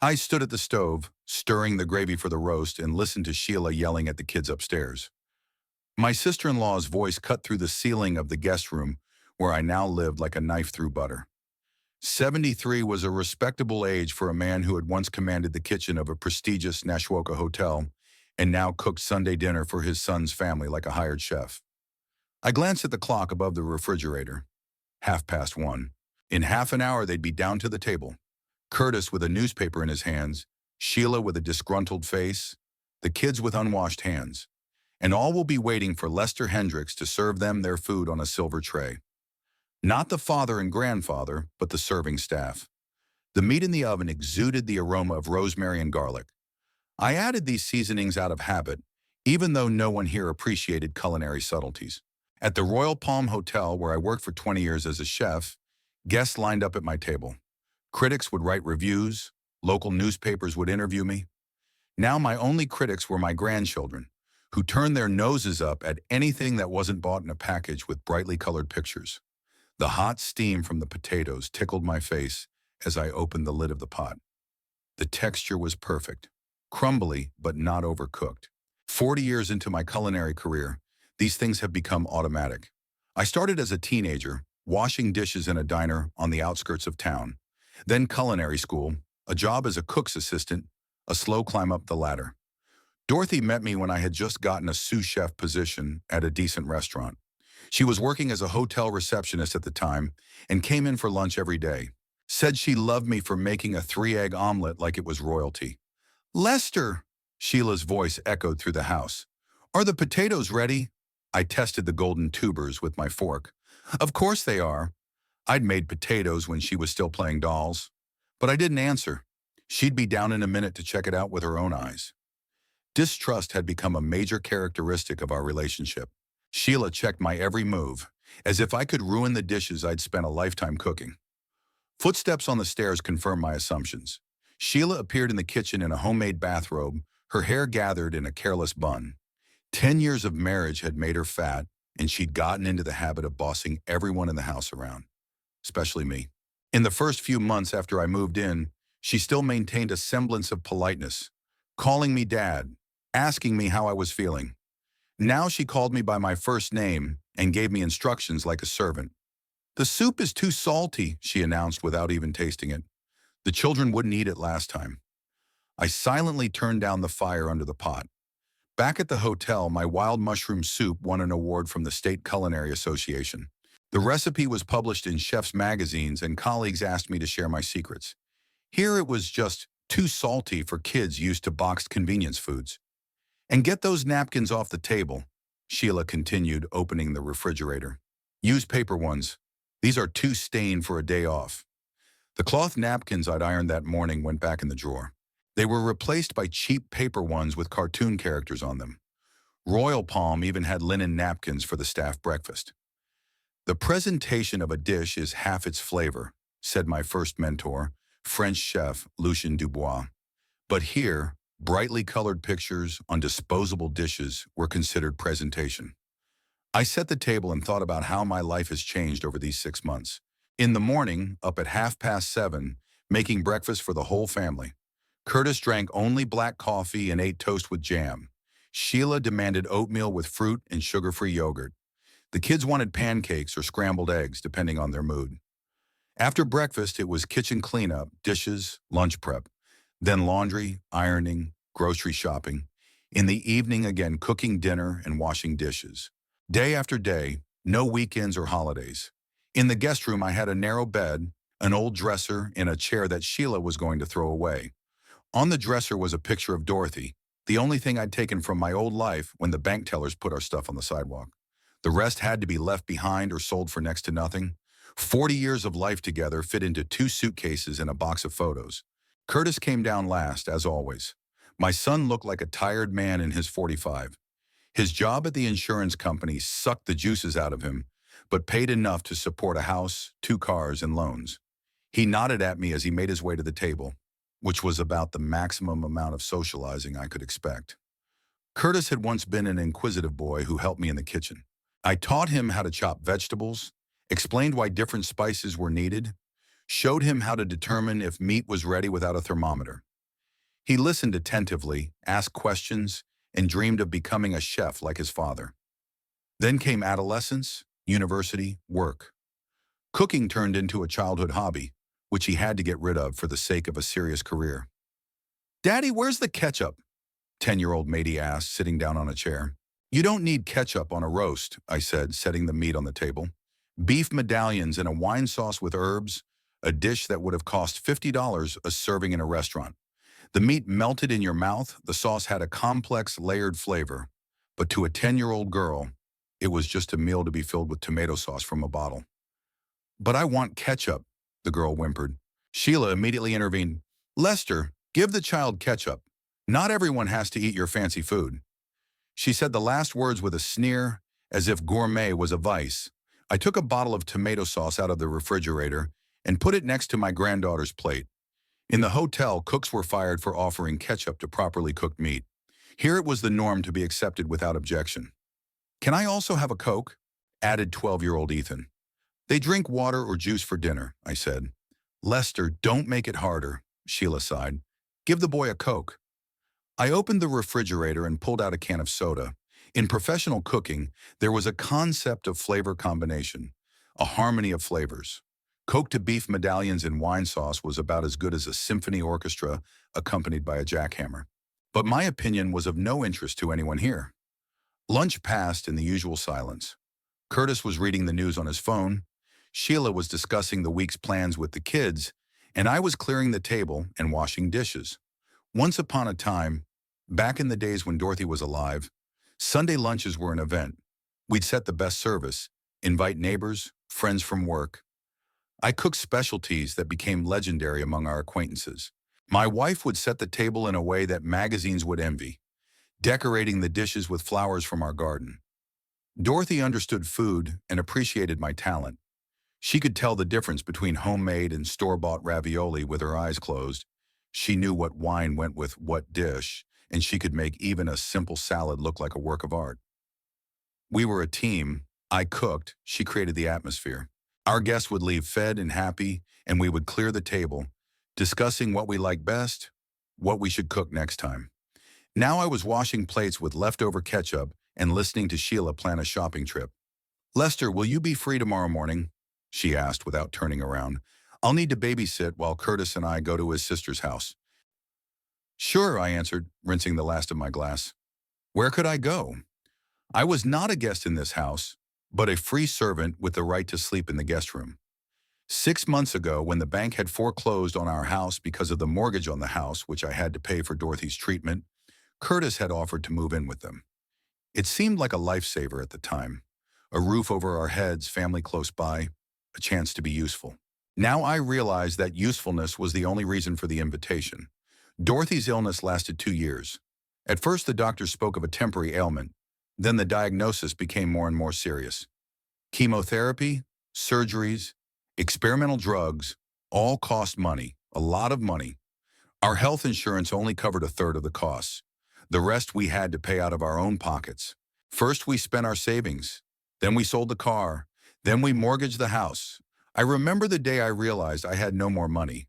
I stood at the stove, stirring the gravy for the roast, and listened to Sheila yelling at the kids upstairs. My sister-in-law's voice cut through the ceiling of the guest room, where I now lived like a knife through butter. 73 was a respectable age for a man who had once commanded the kitchen of a prestigious Nashwaco hotel and now cooked Sunday dinner for his son's family like a hired chef. I glanced at the clock above the refrigerator. 1:30. In half an hour, they'd be down to the table. Curtis with a newspaper in his hands, Sheila with a disgruntled face, the kids with unwashed hands. And all will be waiting for Lester Hendricks to serve them their food on a silver tray. Not the father and grandfather, but the serving staff. The meat in the oven exuded the aroma of rosemary and garlic. I added these seasonings out of habit, even though no one here appreciated culinary subtleties. At the Royal Palm Hotel, where I worked for 20 years as a chef, guests lined up at my table. Critics would write reviews, local newspapers would interview me. Now my only critics were my grandchildren, who turned their noses up at anything that wasn't bought in a package with brightly colored pictures. The hot steam from the potatoes tickled my face as I opened the lid of the pot. The texture was perfect, crumbly but not overcooked. 40 years into my culinary career, these things have become automatic. I started as a teenager, washing dishes in a diner on the outskirts of town. Then culinary school, a job as a cook's assistant, a slow climb up the ladder. Dorothy met me when I had just gotten a sous chef position at a decent restaurant. She was working as a hotel receptionist at the time and came in for lunch every day. Said she loved me for making a 3-egg omelet like it was royalty. "Lester," Sheila's voice echoed through the house. "Are the potatoes ready?" I tested the golden tubers with my fork. Of course they are. I'd made potatoes when she was still playing dolls. But I didn't answer. She'd be down in a minute to check it out with her own eyes. Distrust had become a major characteristic of our relationship. Sheila checked my every move, as if I could ruin the dishes I'd spent a lifetime cooking. Footsteps on the stairs confirmed my assumptions. Sheila appeared in the kitchen in a homemade bathrobe, her hair gathered in a careless bun. 10 years of marriage had made her fat, and she'd gotten into the habit of bossing everyone in the house around, especially me. In the first few months after I moved in, she still maintained a semblance of politeness, calling me Dad, asking me how I was feeling. Now she called me by my first name and gave me instructions like a servant. "The soup is too salty," she announced without even tasting it. "The children wouldn't eat it last time." I silently turned down the fire under the pot. Back at the hotel, my wild mushroom soup won an award from the State Culinary Association. The recipe was published in chefs' magazines, and colleagues asked me to share my secrets. Here it was just too salty for kids used to boxed convenience foods. "And get those napkins off the table," Sheila continued, opening the refrigerator. "Use paper ones. These are too stained for a day off." The cloth napkins I'd ironed that morning went back in the drawer. They were replaced by cheap paper ones with cartoon characters on them. Royal Palm even had linen napkins for the staff breakfast. "The presentation of a dish is half its flavor," said my first mentor, French chef Lucien Dubois. But here, brightly colored pictures on disposable dishes were considered presentation. I set the table and thought about how my life has changed over these 6 months. In the morning, up at 7:30, making breakfast for the whole family. Curtis drank only black coffee and ate toast with jam. Sheila demanded oatmeal with fruit and sugar-free yogurt. The kids wanted pancakes or scrambled eggs, depending on their mood. After breakfast, it was kitchen cleanup, dishes, lunch prep. Then laundry, ironing, grocery shopping. In the evening, again, cooking dinner and washing dishes. Day after day, no weekends or holidays. In the guest room, I had a narrow bed, an old dresser, and a chair that Sheila was going to throw away. On the dresser was a picture of Dorothy, the only thing I'd taken from my old life when the bank tellers put our stuff on the sidewalk. The rest had to be left behind or sold for next to nothing. 40 years of life together fit into 2 suitcases and a box of photos. Curtis came down last, as always. My son looked like a tired man in his 45. His job at the insurance company sucked the juices out of him, but paid enough to support a house, 2 cars, and loans. He nodded at me as he made his way to the table, which was about the maximum amount of socializing I could expect. Curtis had once been an inquisitive boy who helped me in the kitchen. I taught him how to chop vegetables, explained why different spices were needed, showed him how to determine if meat was ready without a thermometer. He listened attentively, asked questions, and dreamed of becoming a chef like his father. Then came adolescence, university, work. Cooking turned into a childhood hobby, which he had to get rid of for the sake of a serious career. "Daddy, where's the ketchup?" 10-year-old Matey asked, sitting down on a chair. "You don't need ketchup on a roast," I said, setting the meat on the table. "Beef medallions and a wine sauce with herbs, a dish that would have cost $50 a serving in a restaurant. The meat melted in your mouth, the sauce had a complex, layered flavor. But to a 10-year-old girl, it was just a meal to be filled with tomato sauce from a bottle." "But I want ketchup," the girl whimpered. Sheila immediately intervened. "Lester, give the child ketchup. Not everyone has to eat your fancy food." She said the last words with a sneer, as if gourmet was a vice. I took a bottle of tomato sauce out of the refrigerator and put it next to my granddaughter's plate. In the hotel, cooks were fired for offering ketchup to properly cooked meat. Here it was the norm to be accepted without objection. "Can I also have a Coke?" added 12-year-old Ethan. "They drink water or juice for dinner," I said. "Lester, don't make it harder," Sheila sighed. "Give the boy a Coke." I opened the refrigerator and pulled out a can of soda. In professional cooking, there was a concept of flavor combination, a harmony of flavors. Coke to beef medallions in wine sauce was about as good as a symphony orchestra accompanied by a jackhammer. But my opinion was of no interest to anyone here. Lunch passed in the usual silence. Curtis was reading the news on his phone, Sheila was discussing the week's plans with the kids, and I was clearing the table and washing dishes. Once upon a time, back in the days when Dorothy was alive, Sunday lunches were an event. We'd set the best service, invite neighbors, friends from work. I cooked specialties that became legendary among our acquaintances. My wife would set the table in a way that magazines would envy, decorating the dishes with flowers from our garden. Dorothy understood food and appreciated my talent. She could tell the difference between homemade and store-bought ravioli with her eyes closed. She knew what wine went with what dish, and she could make even a simple salad look like a work of art. We were a team. I cooked, she created the atmosphere. Our guests would leave fed and happy, and we would clear the table, discussing what we liked best, what we should cook next time. Now I was washing plates with leftover ketchup and listening to Sheila plan a shopping trip. "Lester, will you be free tomorrow morning?" she asked without turning around. "I'll need to babysit while Curtis and I go to his sister's house." "Sure," I answered, rinsing the last of my glass. Where could I go? I was not a guest in this house, but a free servant with the right to sleep in the guest room. 6 months ago, when the bank had foreclosed on our house because of the mortgage on the house, which I had to pay for Dorothy's treatment, Curtis had offered to move in with them. It seemed like a lifesaver at the time. A roof over our heads, family close by, a chance to be useful. Now I realized that usefulness was the only reason for the invitation. Dorothy's illness lasted 2 years. At first, the doctors spoke of a temporary ailment. Then the diagnosis became more and more serious. Chemotherapy, surgeries, experimental drugs, all cost money, a lot of money. Our health insurance only covered a third of the costs. The rest we had to pay out of our own pockets. First, we spent our savings. Then we sold the car. Then we mortgaged the house. I remember the day I realized I had no more money.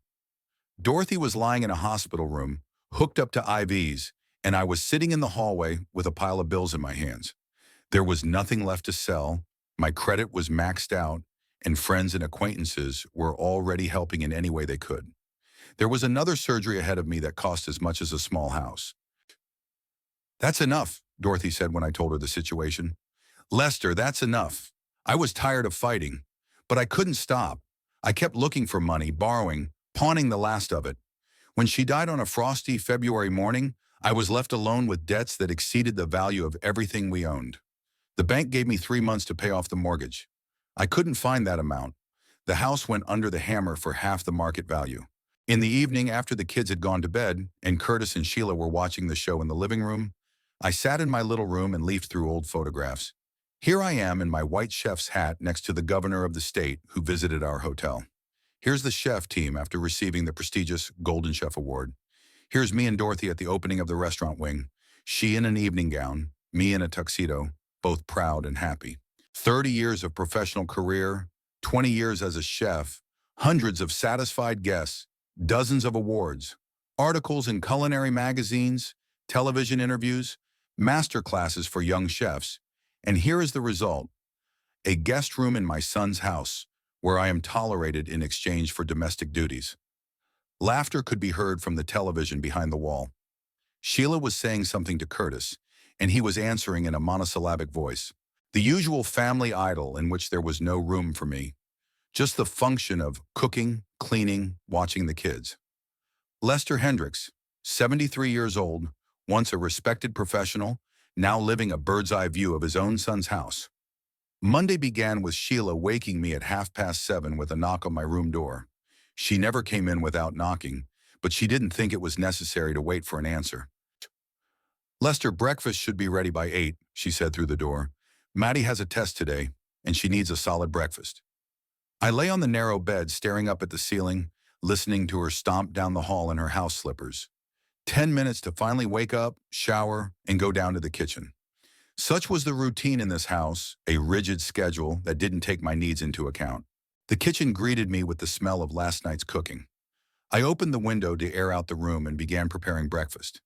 Dorothy was lying in a hospital room, hooked up to IVs, and I was sitting in the hallway with a pile of bills in my hands. There was nothing left to sell, my credit was maxed out, and friends and acquaintances were already helping in any way they could. There was another surgery ahead of me that cost as much as a small house. "That's enough," Dorothy said when I told her the situation. "Lester, that's enough. I was tired of fighting, but I couldn't stop. I kept looking for money, borrowing, pawning the last of it. When she died on a frosty February morning, I was left alone with debts that exceeded the value of everything we owned. The bank gave me 3 months to pay off the mortgage. I couldn't find that amount. The house went under the hammer for half the market value. In the evening, after the kids had gone to bed and Curtis and Sheila were watching the show in the living room, I sat in my little room and leafed through old photographs. Here I am in my white chef's hat next to the governor of the state who visited our hotel. Here's the chef team after receiving the prestigious Golden Chef Award. Here's me and Dorothy at the opening of the restaurant wing. She in an evening gown, me in a tuxedo, both proud and happy. 30 years of professional career, 20 years as a chef, hundreds of satisfied guests, dozens of awards. Articles in culinary magazines, television interviews, master classes for young chefs. And here is the result: a guest room in my son's house, where I am tolerated in exchange for domestic duties. Laughter could be heard from the television behind the wall. Sheila was saying something to Curtis, and he was answering in a monosyllabic voice. The usual family idyll in which there was no room for me. Just the function of cooking, cleaning, watching the kids. Lester Hendricks, 73 years old, once a respected professional, now living a bird's-eye view of his own son's house. Monday began with Sheila waking me at 7:30 with a knock on my room door. She never came in without knocking, but she didn't think it was necessary to wait for an answer. "Lester, breakfast should be ready by 8, she said through the door. "Maddie has a test today, and she needs a solid breakfast." I lay on the narrow bed staring up at the ceiling, listening to her stomp down the hall in her house slippers. 10 minutes to finally wake up, shower, and go down to the kitchen. Such was the routine in this house, a rigid schedule that didn't take my needs into account. The kitchen greeted me with the smell of last night's cooking. I opened the window to air out the room and began preparing breakfast.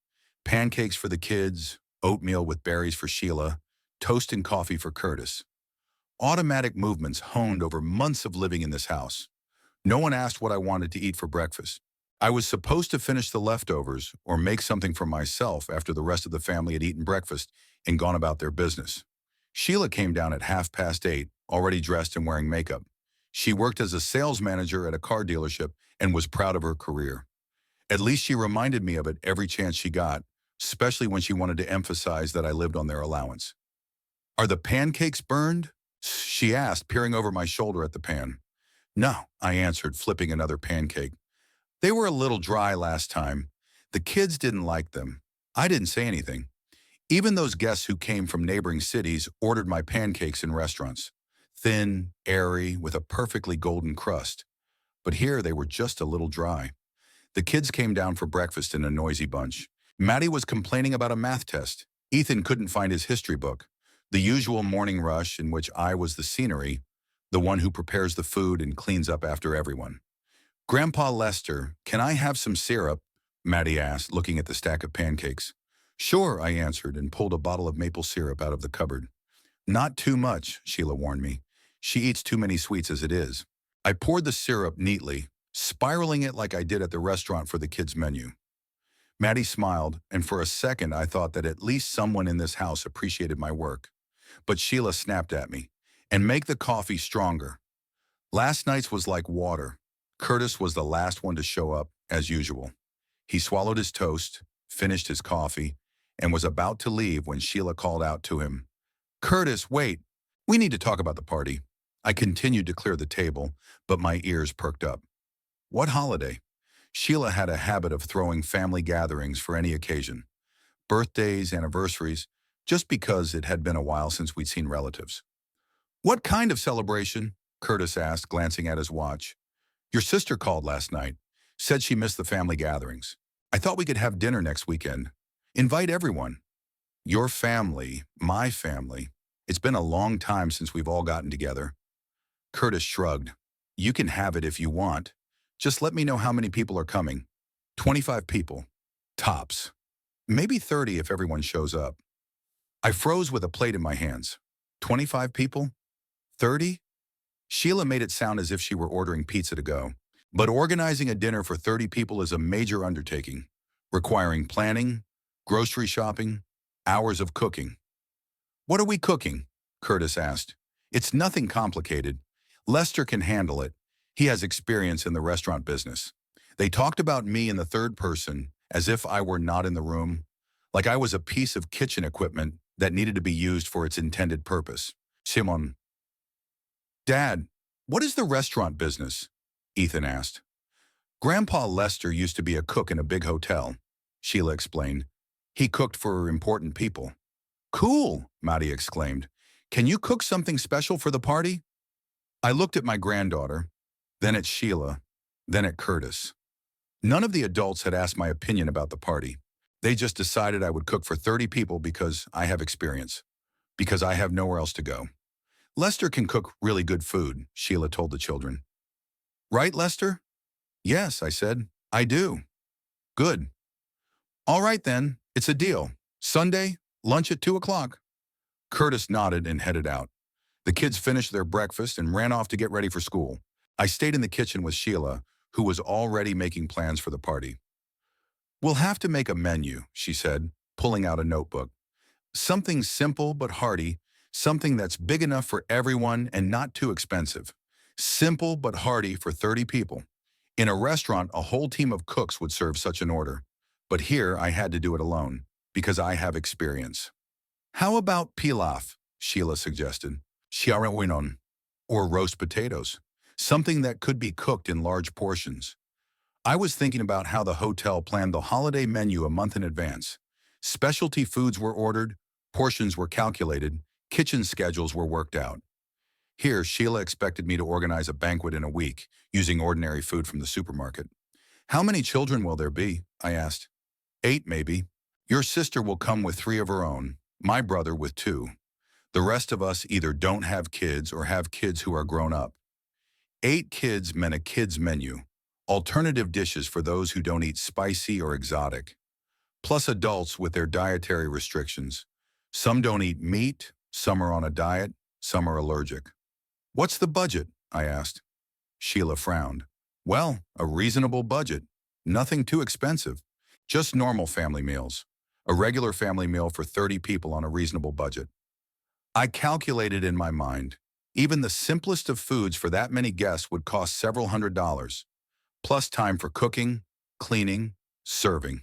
Pancakes for the kids, oatmeal with berries for Sheila, toast and coffee for Curtis. Automatic movements honed over months of living in this house. No one asked what I wanted to eat for breakfast. I was supposed to finish the leftovers or make something for myself after the rest of the family had eaten breakfast and gone about their business. Sheila came down at 8:30, already dressed and wearing makeup. She worked as a sales manager at a car dealership and was proud of her career. At least she reminded me of it every chance she got, especially when she wanted to emphasize that I lived on their allowance. "Are the pancakes burned?" she asked, peering over my shoulder at the pan. "No," I answered, flipping another pancake. "They were a little dry last time. The kids didn't like them. I didn't say anything. Even those guests who came from neighboring cities ordered my pancakes in restaurants. Thin, airy, with a perfectly golden crust. But here they were just a little dry." The kids came down for breakfast in a noisy bunch. Maddie was complaining about a math test. Ethan couldn't find his history book. The usual morning rush in which I was the scenery, the one who prepares the food and cleans up after everyone. "Grandpa Lester, can I have some syrup?" Maddie asked, looking at the stack of pancakes. "Sure," I answered and pulled a bottle of maple syrup out of the cupboard. "Not too much," Sheila warned me. "She eats too many sweets as it is." I poured the syrup neatly, spiraling it like I did at the restaurant for the kids' menu. Maddie smiled, and for a second I thought that at least someone in this house appreciated my work. But Sheila snapped at me. "And make the coffee stronger." Last night's was like water. Curtis was the last one to show up, as usual. He swallowed his toast, finished his coffee, and was about to leave when Sheila called out to him. "Curtis, wait. We need to talk about the party." I continued to clear the table, but my ears perked up. "What holiday?" Sheila had a habit of throwing family gatherings for any occasion. Birthdays, anniversaries, just because it had been a while since we'd seen relatives. "What kind of celebration?" Curtis asked, glancing at his watch. "Your sister called last night. Said she missed the family gatherings. I thought we could have dinner next weekend. Invite everyone." "Your family, my family. It's been a long time since we've all gotten together." Curtis shrugged. "You can have it if you want. Just let me know how many people are coming." 25 people. Tops. Maybe 30 if everyone shows up." I froze with a plate in my hands. 25 people? 30? Sheila made it sound as if she were ordering pizza to go. But organizing a dinner for 30 people is a major undertaking, requiring planning, grocery shopping, hours of cooking. "What are we cooking?" Curtis asked. "It's nothing complicated. Lester can handle it. He has experience in the restaurant business." They talked about me in the third person, as if I were not in the room, like I was a piece of kitchen equipment that needed to be used for its intended purpose. Simon. "Dad, what is the restaurant business?" Ethan asked. "Grandpa Lester used to be a cook in a big hotel," Sheila explained. "He cooked for important people." "Cool," Maddie exclaimed. "Can you cook something special for the party?" I looked at my granddaughter, then at Sheila, then at Curtis. None of the adults had asked my opinion about the party. They just decided I would cook for 30 people because I have experience, because I have nowhere else to go. "Lester can cook really good food," Sheila told the children. "Right, Lester?" "Yes," I said. "I do." Good. All right then, it's a deal. Sunday, lunch at 2 o'clock. Curtis nodded and headed out. The kids finished their breakfast and ran off to get ready for school. I stayed in the kitchen with Sheila, who was already making plans for the party. We'll have to make a menu, she said, pulling out a notebook. Something simple but hearty, something that's big enough for everyone and not too expensive. Simple but hearty for 30 people. In a restaurant, a whole team of cooks would serve such an order. But here I had to do it alone, because I have experience. How about pilaf? Sheila suggested. Chiarawinon, or roast potatoes. Something that could be cooked in large portions. I was thinking about how the hotel planned the holiday menu a month in advance. Specialty foods were ordered, portions were calculated, kitchen schedules were worked out. Here, Sheila expected me to organize a banquet in a week, using ordinary food from the supermarket. How many children will there be? I asked. 8, maybe. Your sister will come with 3 of her own, my brother with 2. The rest of us either don't have kids or have kids who are grown up. 8 kids meant a kids menu. Alternative dishes for those who don't eat spicy or exotic. Plus adults with their dietary restrictions. Some don't eat meat, some are on a diet, some are allergic. What's the budget? I asked. Sheila frowned. Well, a reasonable budget. Nothing too expensive. Just normal family meals. A regular family meal for 30 people on a reasonable budget. I calculated in my mind. Even the simplest of foods for that many guests would cost several $100s. Plus time for cooking, cleaning, serving.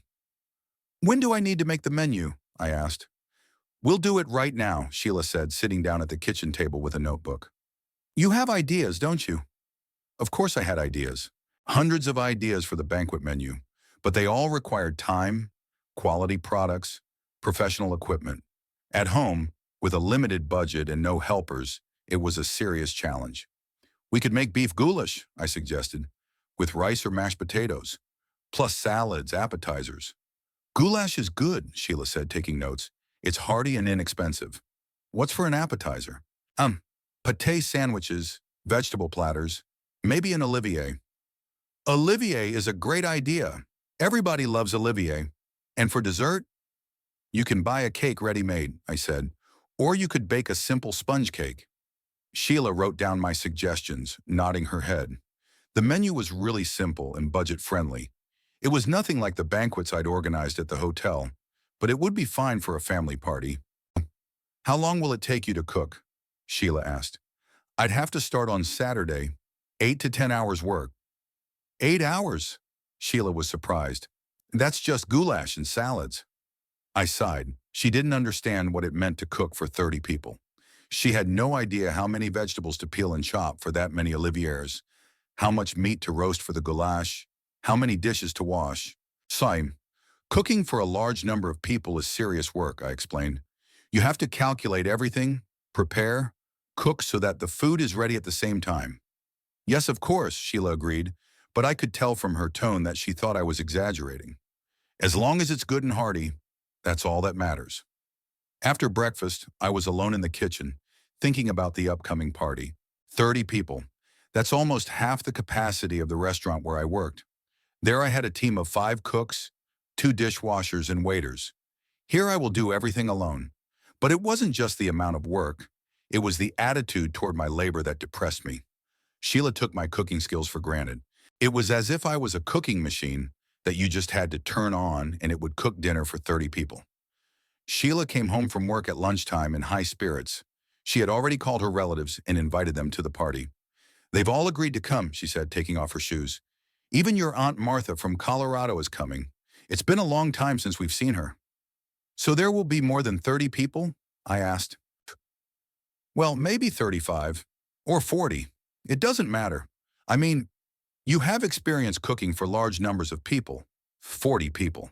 When do I need to make the menu? I asked. We'll do it right now, Sheila said, sitting down at the kitchen table with a notebook. You have ideas, don't you? Of course I had ideas. Hundreds of ideas for the banquet menu, but they all required time, quality products, professional equipment. At home, with a limited budget and no helpers, it was a serious challenge. We could make beef goulash, I suggested, with rice or mashed potatoes, plus salads, appetizers. Goulash is good, Sheila said, taking notes. It's hearty and inexpensive. What's for an appetizer? Pâté sandwiches, vegetable platters, maybe an Olivier. Olivier is a great idea. Everybody loves Olivier. And for dessert? You can buy a cake ready-made, I said, or you could bake a simple sponge cake. Sheila wrote down my suggestions, nodding her head. The menu was really simple and budget-friendly. It was nothing like the banquets I'd organized at the hotel, but it would be fine for a family party. How long will it take you to cook? Sheila asked. I'd have to start on Saturday, 8 to 10 hours work. 8 hours? Sheila was surprised. That's just goulash and salads. I sighed. She didn't understand what it meant to cook for 30 people. She had no idea how many vegetables to peel and chop for that many Oliviers, how much meat to roast for the goulash, how many dishes to wash. Sime, cooking for a large number of people is serious work, I explained. You have to calculate everything, prepare, cook so that the food is ready at the same time. Yes, of course, Sheila agreed, but I could tell from her tone that she thought I was exaggerating. As long as it's good and hearty, that's all that matters. After breakfast, I was alone in the kitchen, thinking about the upcoming party. 30 people. That's almost half the capacity of the restaurant where I worked. There I had a team of 5 cooks, 2 dishwashers and waiters. Here I will do everything alone. But it wasn't just the amount of work. It was the attitude toward my labor that depressed me. Sheila took my cooking skills for granted. It was as if I was a cooking machine that you just had to turn on and it would cook dinner for 30 people. Sheila came home from work at lunchtime in high spirits. She had already called her relatives and invited them to the party. They've all agreed to come, she said, taking off her shoes. Even your Aunt Martha from Colorado is coming. It's been a long time since we've seen her. So there will be more than 30 people? I asked. Well, maybe 35 or 40. It doesn't matter. I mean, you have experience cooking for large numbers of people, 40 people.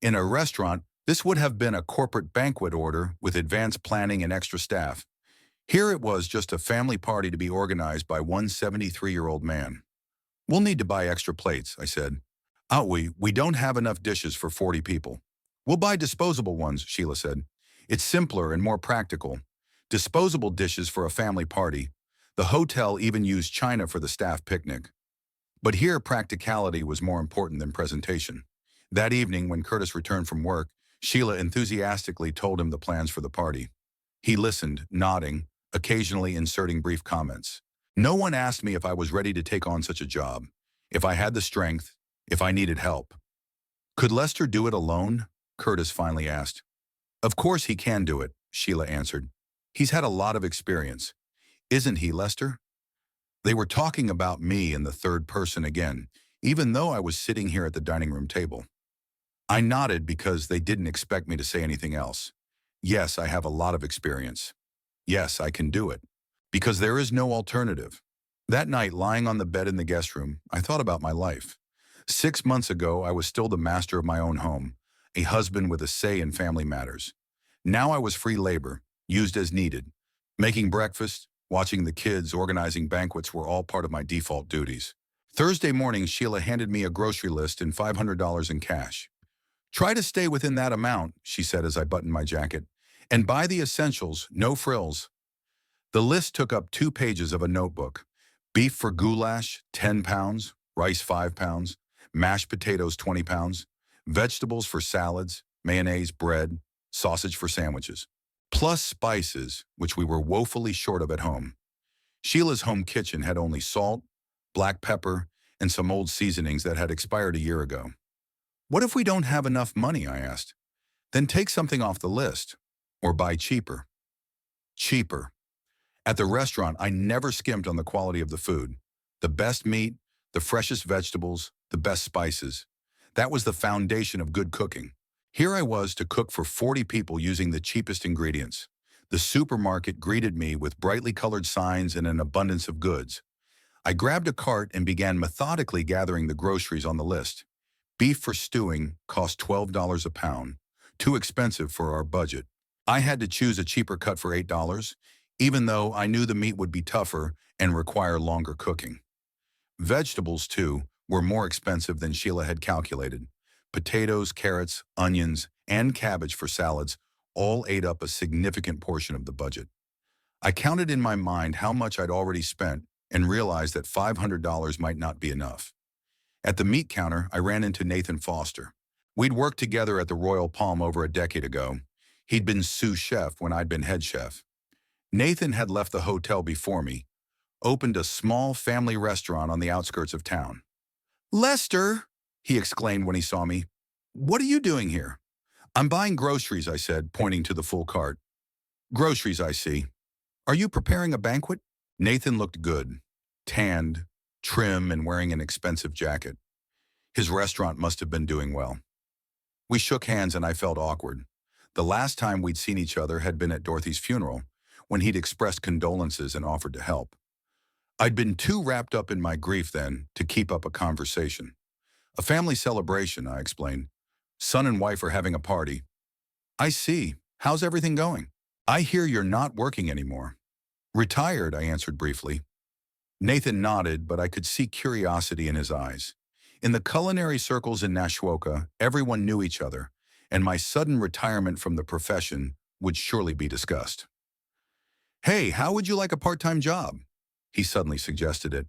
In a restaurant, this would have been a corporate banquet order with advanced planning and extra staff. Here it was just a family party to be organized by one 73-year-old man. We'll need to buy extra plates, I said. We don't have enough dishes for 40 people. We'll buy disposable ones, Sheila said. It's simpler and more practical. Disposable dishes for a family party. The hotel even used china for the staff picnic. But here practicality was more important than presentation. That evening, when Curtis returned from work, Sheila enthusiastically told him the plans for the party. He listened, nodding, occasionally inserting brief comments. No one asked me if I was ready to take on such a job, if I had the strength, if I needed help. Could Lester do it alone? Curtis finally asked. Of course he can do it, Sheila answered. He's had a lot of experience. Isn't he, Lester? They were talking about me in the third person again, even though I was sitting here at the dining room table. I nodded because they didn't expect me to say anything else. Yes, I have a lot of experience. Yes, I can do it. Because there is no alternative. That night, lying on the bed in the guest room, I thought about my life. 6 months ago, I was still the master of my own home, a husband with a say in family matters. Now I was free labor, used as needed. Making breakfast, watching the kids, organizing banquets were all part of my default duties. Thursday morning, Sheila handed me a grocery list and $500 in cash. Try to stay within that amount, she said as I buttoned my jacket. And buy the essentials, no frills. The list took up 2 pages of a notebook. Beef for goulash, 10 pounds, rice 5 pounds, mashed potatoes 20 pounds, vegetables for salads, mayonnaise, bread, sausage for sandwiches, plus spices, which we were woefully short of at home. Sheila's home kitchen had only salt, black pepper, and some old seasonings that had expired a year ago. What if we don't have enough money, I asked. Then take something off the list, or buy cheaper. Cheaper. At the restaurant, I never skimped on the quality of the food. The best meat, the freshest vegetables, the best spices. That was the foundation of good cooking. Here I was to cook for 40 people using the cheapest ingredients. The supermarket greeted me with brightly colored signs and an abundance of goods. I grabbed a cart and began methodically gathering the groceries on the list. Beef for stewing cost $12 a pound, too expensive for our budget. I had to choose a cheaper cut for $8, even though I knew the meat would be tougher and require longer cooking. Vegetables, too, were more expensive than Sheila had calculated. Potatoes, carrots, onions, and cabbage for salads all ate up a significant portion of the budget. I counted in my mind how much I'd already spent and realized that $500 might not be enough. At the meat counter, I ran into Nathan Foster. We'd worked together at the Royal Palm over a decade ago. He'd been sous chef when I'd been head chef. Nathan had left the hotel before me, opened a small family restaurant on the outskirts of town. "Lester," he exclaimed when he saw me. "What are you doing here?" "I'm buying groceries," I said, pointing to the full cart. "Groceries, I see. Are you preparing a banquet?" Nathan looked good, tanned, trim, and wearing an expensive jacket. His restaurant must have been doing well. We shook hands and I felt awkward. The last time we'd seen each other had been at Dorothy's funeral, when he'd expressed condolences and offered to help. I'd been too wrapped up in my grief then to keep up a conversation. "A family celebration," I explained. "Son and wife are having a party." "I see. How's everything going?" "I hear you're not working anymore." "Retired," I answered briefly. Nathan nodded, but I could see curiosity in his eyes. In the culinary circles in Nashwoka, everyone knew each other, and my sudden retirement from the profession would surely be discussed. "Hey, how would you like a part-time job?" He suddenly suggested it.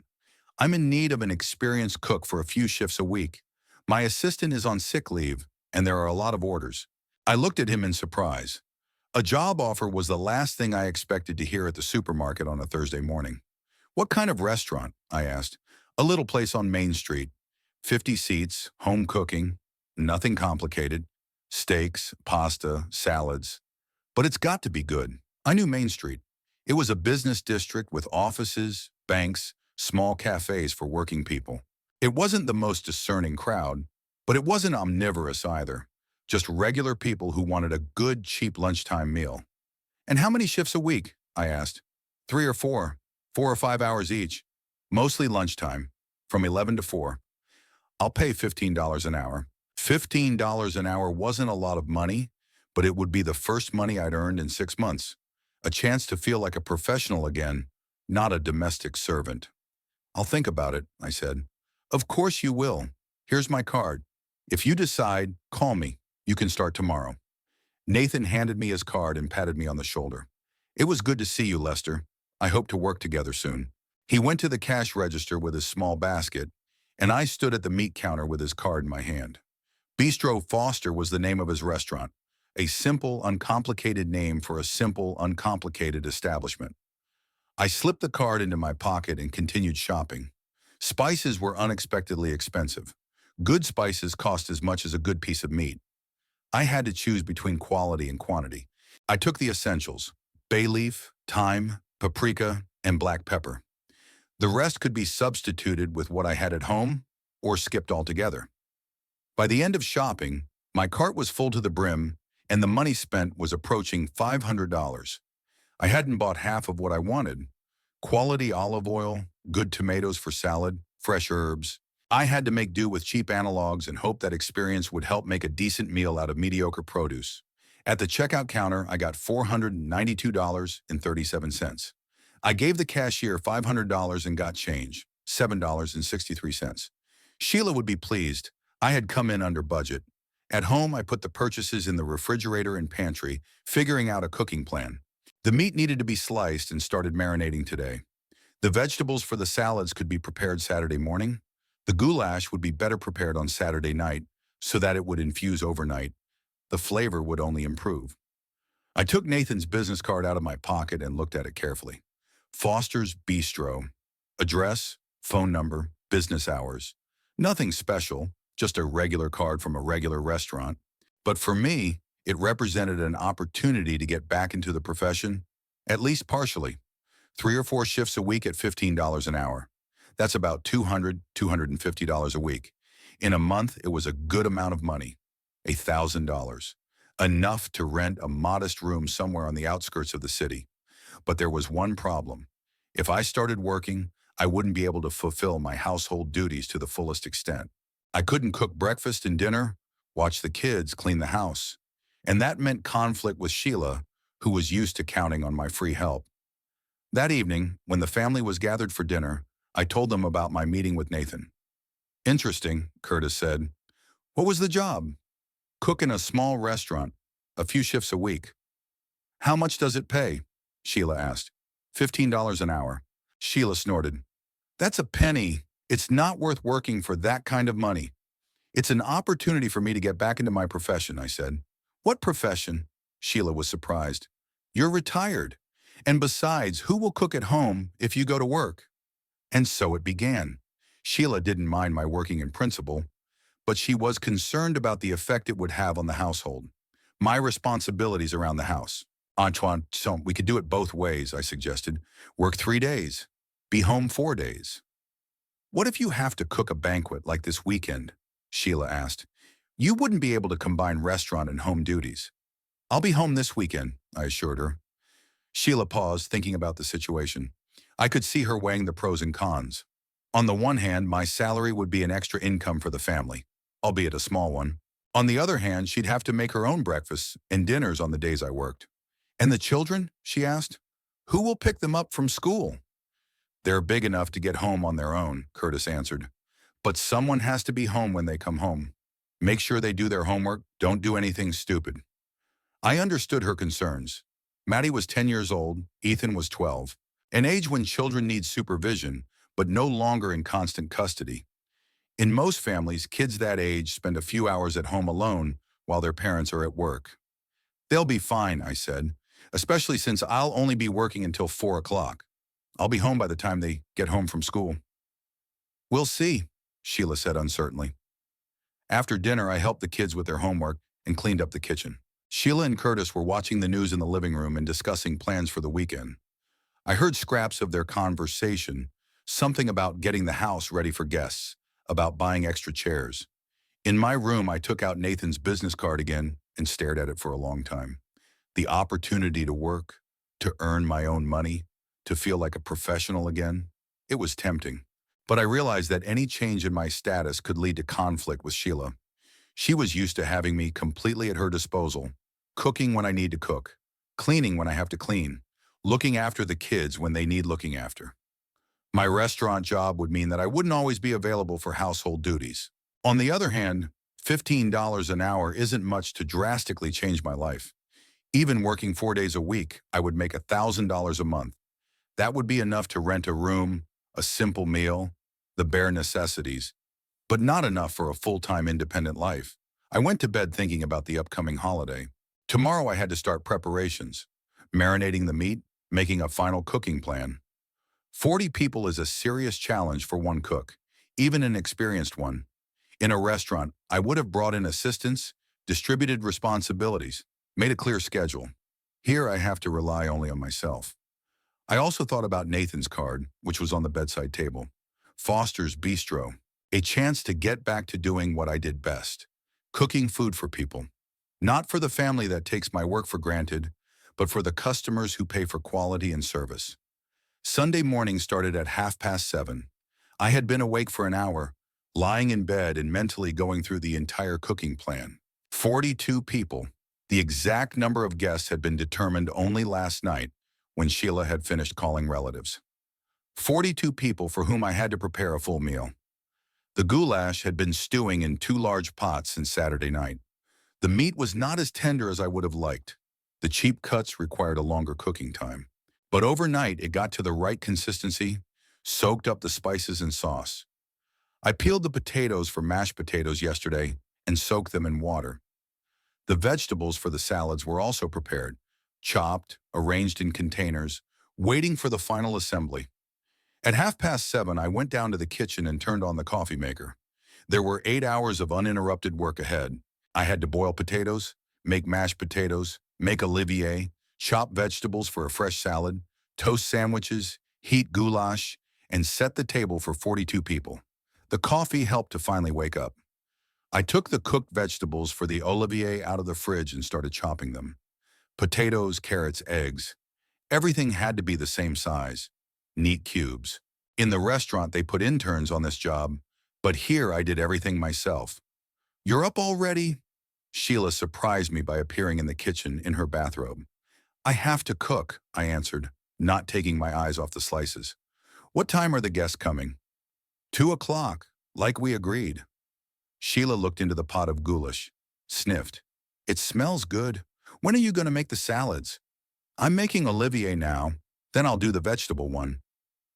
"I'm in need of an experienced cook for a few shifts a week. My assistant is on sick leave, and there are a lot of orders." I looked at him in surprise. A job offer was the last thing I expected to hear at the supermarket on a Thursday morning. "What kind of restaurant?" I asked. "A little place on Main Street. 50 seats, home cooking, nothing complicated. Steaks, pasta, salads. But it's got to be good." I knew Main Street. It was a business district with offices, banks, small cafes for working people. It wasn't the most discerning crowd, but it wasn't omnivorous either. Just regular people who wanted a good, cheap lunchtime meal. "And how many shifts a week?" I asked. 3 or 4, 4 or 5 hours each. Mostly lunchtime, from 11 to 4. "I'll pay $15 an hour." $15 an hour wasn't a lot of money, but it would be the first money I'd earned in 6 months. A chance to feel like a professional again, not a domestic servant. "I'll think about it," I said. "Of course you will. Here's my card. If you decide, call me. You can start tomorrow." Nathan handed me his card and patted me on the shoulder. "It was good to see you, Lester. I hope to work together soon." He went to the cash register with his small basket, and I stood at the meat counter with his card in my hand. Bistro Foster was the name of his restaurant, a simple, uncomplicated name for a simple, uncomplicated establishment. I slipped the card into my pocket and continued shopping. Spices were unexpectedly expensive. Good spices cost as much as a good piece of meat. I had to choose between quality and quantity. I took the essentials: bay leaf, thyme, paprika, and black pepper. The rest could be substituted with what I had at home or skipped altogether. By the end of shopping, my cart was full to the brim, and the money spent was approaching $500. I hadn't bought half of what I wanted: quality olive oil, good tomatoes for salad, fresh herbs. I had to make do with cheap analogs and hope that experience would help make a decent meal out of mediocre produce. At the checkout counter, I got $492.37. I gave the cashier $500 and got change, $7.63. Sheila would be pleased. I had come in under budget. At home, I put the purchases in the refrigerator and pantry, figuring out a cooking plan. The meat needed to be sliced and started marinating today. The vegetables for the salads could be prepared Saturday morning. The goulash would be better prepared on Saturday night so that it would infuse overnight. The flavor would only improve. I took Nathan's business card out of my pocket and looked at it carefully. Foster's Bistro. Address, phone number, business hours. Nothing special, just a regular card from a regular restaurant. But for me, it represented an opportunity to get back into the profession, at least partially. 3 or 4 shifts a week at $15 an hour. That's about $200, $250 a week. In a month, it was a good amount of money, $1,000. Enough to rent a modest room somewhere on the outskirts of the city. But there was one problem. If I started working, I wouldn't be able to fulfill my household duties to the fullest extent. I couldn't cook breakfast and dinner, watch the kids, clean the house. And that meant conflict with Sheila, who was used to counting on my free help. That evening, when the family was gathered for dinner, I told them about my meeting with Nathan. Interesting, Curtis said. What was the job? Cook in a small restaurant, a few shifts a week. How much does it pay? Sheila asked. $15 an hour. Sheila snorted. That's a penny. It's not worth working for that kind of money. It's an opportunity for me to get back into my profession, I said. What profession? Sheila was surprised. You're retired. And besides, who will cook at home if you go to work? And so it began. Sheila didn't mind my working in principle, but she was concerned about the effect it would have on the household. My responsibilities around the house. Antoine, so we could do it both ways, I suggested. Work 3 days. Be home 4 days. What if you have to cook a banquet like this weekend? Sheila asked. You wouldn't be able to combine restaurant and home duties. I'll be home this weekend, I assured her. Sheila paused, thinking about the situation. I could see her weighing the pros and cons. On the one hand, my salary would be an extra income for the family, albeit a small one. On the other hand, she'd have to make her own breakfasts and dinners on the days I worked. And the children? She asked. Who will pick them up from school? They're big enough to get home on their own, Curtis answered. But someone has to be home when they come home. Make sure they do their homework. Don't do anything stupid. I understood her concerns. Maddie was 10 years old, Ethan was 12, an age when children need supervision, but no longer in constant custody. In most families, kids that age spend a few hours at home alone while their parents are at work. They'll be fine, I said, especially since I'll only be working until 4 o'clock. I'll be home by the time they get home from school. We'll see, Sheila said uncertainly. After dinner, I helped the kids with their homework and cleaned up the kitchen. Sheila and Curtis were watching the news in the living room and discussing plans for the weekend. I heard scraps of their conversation, something about getting the house ready for guests, about buying extra chairs. In my room, I took out Nathan's business card again and stared at it for a long time. The opportunity to work, to earn my own money, to feel like a professional again, it was tempting. But I realized that any change in my status could lead to conflict with Sheila. She was used to having me completely at her disposal, cooking when I need to cook, cleaning when I have to clean, looking after the kids when they need looking after. My restaurant job would mean that I wouldn't always be available for household duties. On the other hand, $15 an hour isn't much to drastically change my life. Even working 4 days a week, I would make $1,000 a month. That would be enough to rent a room, a simple meal, the bare necessities, but not enough for a full-time independent life. I went to bed thinking about the upcoming holiday. Tomorrow I had to start preparations, marinating the meat, making a final cooking plan. 40 people is a serious challenge for one cook, even an experienced one. In a restaurant, I would have brought in assistants, distributed responsibilities, made a clear schedule. Here I have to rely only on myself. I also thought about Nathan's card, which was on the bedside table. Foster's Bistro, a chance to get back to doing what I did best, cooking food for people. Not for the family that takes my work for granted, but for the customers who pay for quality and service. Sunday morning started at 7:30. I had been awake for an hour, lying in bed and mentally going through the entire cooking plan. 42 people. The exact number of guests had been determined only last night when Sheila had finished calling relatives. 42 people for whom I had to prepare a full meal. The goulash had been stewing in 2 large pots since Saturday night. The meat was not as tender as I would have liked. The cheap cuts required a longer cooking time. But overnight, it got to the right consistency, soaked up the spices and sauce. I peeled the potatoes for mashed potatoes yesterday and soaked them in water. The vegetables for the salads were also prepared, chopped, arranged in containers, waiting for the final assembly. At 7:30, I went down to the kitchen and turned on the coffee maker. There were 8 hours of uninterrupted work ahead. I had to boil potatoes, make mashed potatoes, make olivier, chop vegetables for a fresh salad, toast sandwiches, heat goulash, and set the table for 42 people. The coffee helped to finally wake up. I took the cooked vegetables for the olivier out of the fridge and started chopping them. Potatoes, carrots, eggs. Everything had to be the same size. Neat cubes. In the restaurant, they put interns on this job, but here I did everything myself. "You're up already?" Sheila surprised me by appearing in the kitchen in her bathrobe. "I have to cook," I answered, not taking my eyes off the slices. "What time are the guests coming?" 2 o'clock, like we agreed." Sheila looked into the pot of goulash, sniffed. "It smells good. When are you going to make the salads?" "I'm making olivier now, then I'll do the vegetable one."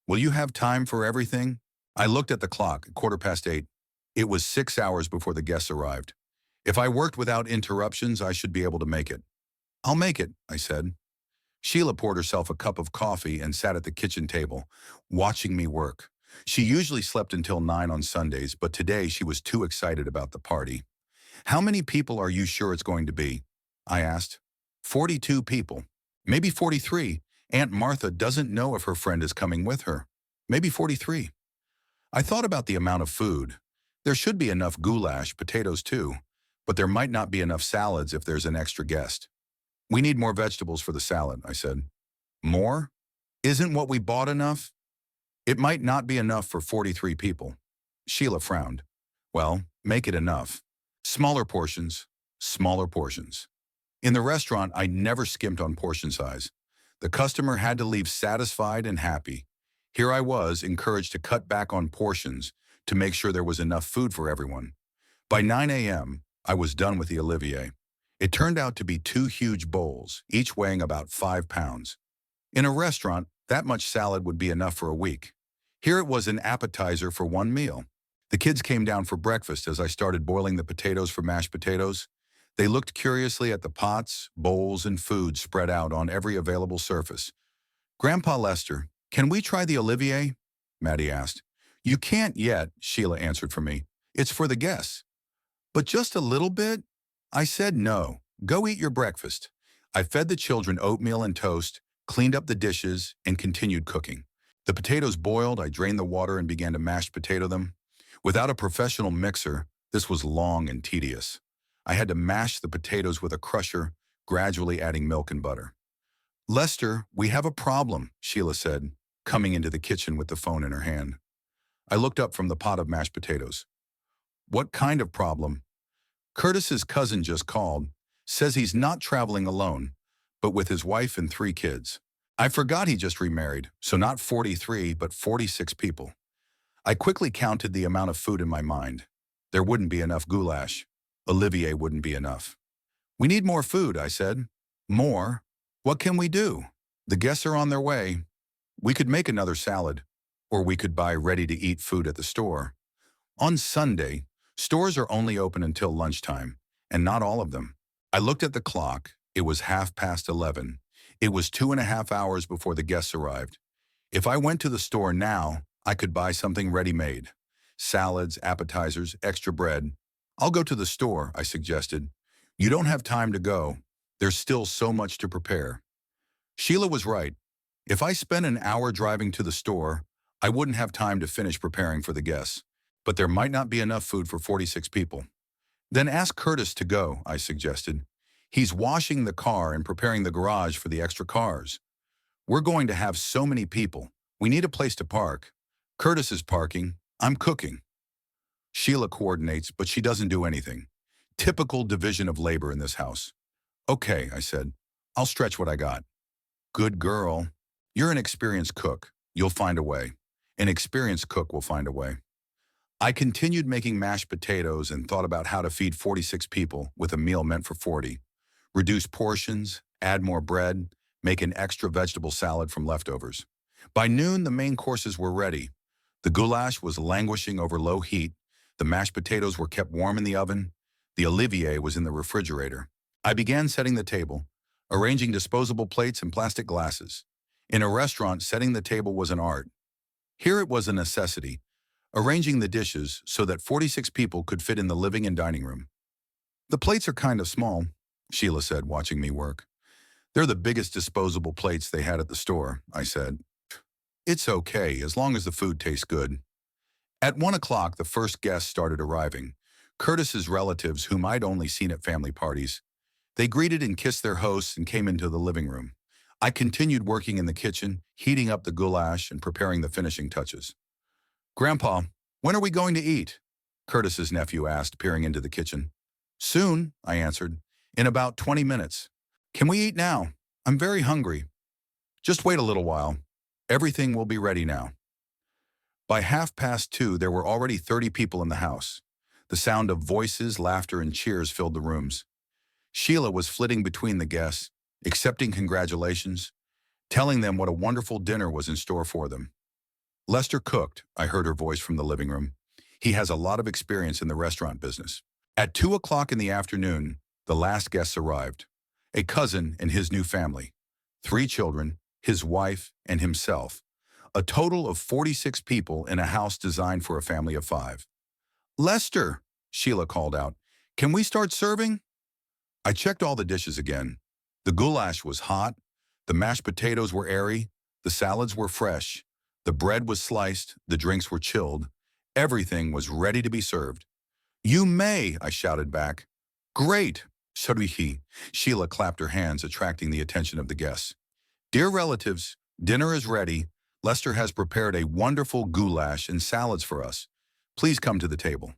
"Will you have time for everything?" I looked at the clock, 8:15. It was 6 hours before the guests arrived. If I worked without interruptions, I should be able to make it. "I'll make it," I said. Sheila poured herself a cup of coffee and sat at the kitchen table, watching me work. She usually slept until 9 on Sundays, but today she was too excited about the party. "How many people are you sure it's going to be?" I asked. 42 people. Maybe 43. Aunt Martha doesn't know if her friend is coming with her. Maybe 43. I thought about the amount of food. There should be enough goulash, potatoes too, but there might not be enough salads if there's an extra guest. "We need more vegetables for the salad," I said. "More? Isn't what we bought enough?" "It might not be enough for 43 people." Sheila frowned. "Well, make it enough. Smaller portions, smaller portions." In the restaurant, I never skimped on portion size. The customer had to leave satisfied and happy. Here I was, encouraged to cut back on portions to make sure there was enough food for everyone. By 9 a.m., I was done with the olivier. It turned out to be 2 huge bowls, each weighing about 5 pounds. In a restaurant, that much salad would be enough for a week. Here it was an appetizer for one meal. The kids came down for breakfast as I started boiling the potatoes for mashed potatoes. They looked curiously at the pots, bowls, and food spread out on every available surface. "Grandpa Lester, can we try the olivier?" Maddie asked. "You can't yet," Sheila answered for me. "It's for the guests." "But just a little bit?" I said no. "Go eat your breakfast." I fed the children oatmeal and toast, cleaned up the dishes, and continued cooking. The potatoes boiled, I drained the water and began to mashed potato them. Without a professional mixer, this was long and tedious. I had to mash the potatoes with a crusher, gradually adding milk and butter. "Lester, we have a problem," Sheila said, coming into the kitchen with the phone in her hand. I looked up from the pot of mashed potatoes. "What kind of problem?" "Curtis's cousin just called, says he's not traveling alone, but with his wife and 3 kids. I forgot he just remarried, so not 43, but 46 people." I quickly counted the amount of food in my mind. There wouldn't be enough goulash. Olivier wouldn't be enough. "We need more food," I said. "More? What can we do? The guests are on their way. We could make another salad, or we could buy ready-to-eat food at the store." On Sunday, stores are only open until lunchtime, and not all of them. I looked at the clock. It was 11:30. It was 2.5 hours before the guests arrived. If I went to the store now, I could buy something ready-made. Salads, appetizers, extra bread. I'll go to the store, I suggested. You don't have time to go. There's still so much to prepare. Sheila was right. If I spent an hour driving to the store, I wouldn't have time to finish preparing for the guests. But there might not be enough food for 46 people. Then ask Curtis to go, I suggested. He's washing the car and preparing the garage for the extra cars. We're going to have so many people. We need a place to park. Curtis is parking. I'm cooking. Sheila coordinates, but she doesn't do anything. Typical division of labor in this house. Okay, I said. I'll stretch what I got. Good girl. You're an experienced cook. You'll find a way. An experienced cook will find a way. I continued making mashed potatoes and thought about how to feed 46 people with a meal meant for 40. Reduce portions, add more bread, make an extra vegetable salad from leftovers. By noon, the main courses were ready. The goulash was languishing over low heat. The mashed potatoes were kept warm in the oven. The olivier was in the refrigerator. I began setting the table, arranging disposable plates and plastic glasses. In a restaurant, setting the table was an art. Here it was a necessity, arranging the dishes so that 46 people could fit in the living and dining room. The plates are kind of small, Sheila said, watching me work. They're the biggest disposable plates they had at the store, I said. It's okay, as long as the food tastes good. At 1 o'clock, the first guests started arriving. Curtis's relatives, whom I'd only seen at family parties. They greeted and kissed their hosts and came into the living room. I continued working in the kitchen, heating up the goulash and preparing the finishing touches. Grandpa, when are we going to eat? Curtis's nephew asked, peering into the kitchen. Soon, I answered. In about 20 minutes. Can we eat now? I'm very hungry. Just wait a little while. Everything will be ready now. By 2:30, there were already 30 people in the house. The sound of voices, laughter, and cheers filled the rooms. Sheila was flitting between the guests, accepting congratulations, telling them what a wonderful dinner was in store for them. Lester cooked, I heard her voice from the living room. He has a lot of experience in the restaurant business. At 2 o'clock in the afternoon, the last guests arrived. A cousin and his new family. 3 children, his wife, and himself. A total of 46 people in a house designed for a family of 5. Lester, Sheila called out, can we start serving? I checked all the dishes again. The goulash was hot, the mashed potatoes were airy, the salads were fresh, the bread was sliced, the drinks were chilled. Everything was ready to be served. You may, I shouted back. Great, Sharihi. Sheila clapped her hands, attracting the attention of the guests. Dear relatives, dinner is ready. Lester has prepared a wonderful goulash and salads for us. Please come to the table.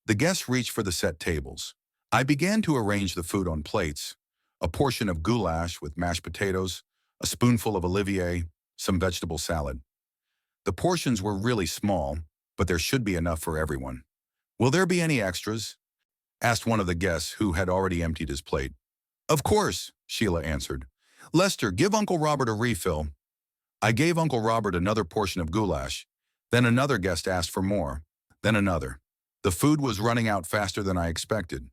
The guests reached for the set tables. I began to arrange the food on plates, a portion of goulash with mashed potatoes, a spoonful of olivier, some vegetable salad. The portions were really small, but there should be enough for everyone. Will there be any extras? Asked one of the guests who had already emptied his plate. Of course, Sheila answered. Lester, give Uncle Robert a refill. I gave Uncle Robert another portion of goulash. Then another guest asked for more. Then another. The food was running out faster than I expected.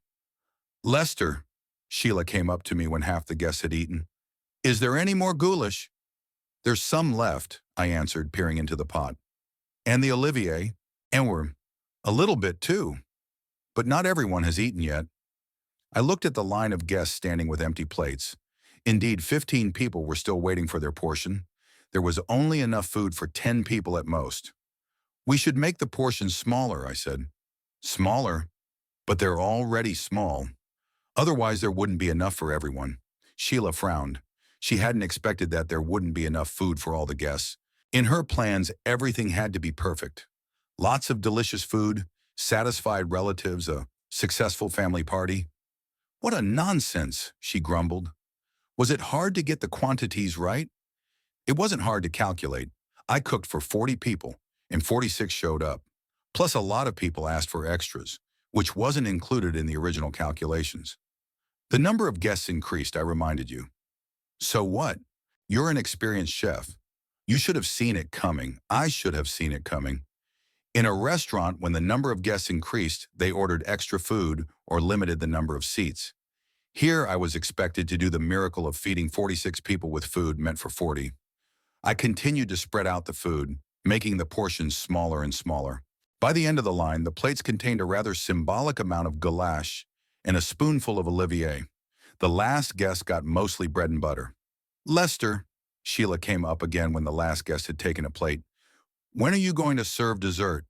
Lester, Sheila came up to me when half the guests had eaten. Is there any more goulash? There's some left, I answered, peering into the pot. And the olivier, and we're a little bit too. But not everyone has eaten yet. I looked at the line of guests standing with empty plates. Indeed, 15 people were still waiting for their portion. There was only enough food for 10 people at most. We should make the portions smaller, I said. Smaller? But they're already small. Otherwise, there wouldn't be enough for everyone. Sheila frowned. She hadn't expected that there wouldn't be enough food for all the guests. In her plans, everything had to be perfect. Lots of delicious food, satisfied relatives, a successful family party. What a nonsense, she grumbled. Was it hard to get the quantities right? It wasn't hard to calculate. I cooked for 40 people, and 46 showed up. Plus a lot of people asked for extras, which wasn't included in the original calculations. The number of guests increased, I reminded you. So what? You're an experienced chef. You should have seen it coming. I should have seen it coming. In a restaurant, when the number of guests increased, they ordered extra food or limited the number of seats. Here, I was expected to do the miracle of feeding 46 people with food meant for 40. I continued to spread out the food, making the portions smaller and smaller. By the end of the line, the plates contained a rather symbolic amount of goulash and a spoonful of Olivier. The last guest got mostly bread and butter. Lester, Sheila came up again when the last guest had taken a plate. When are you going to serve dessert?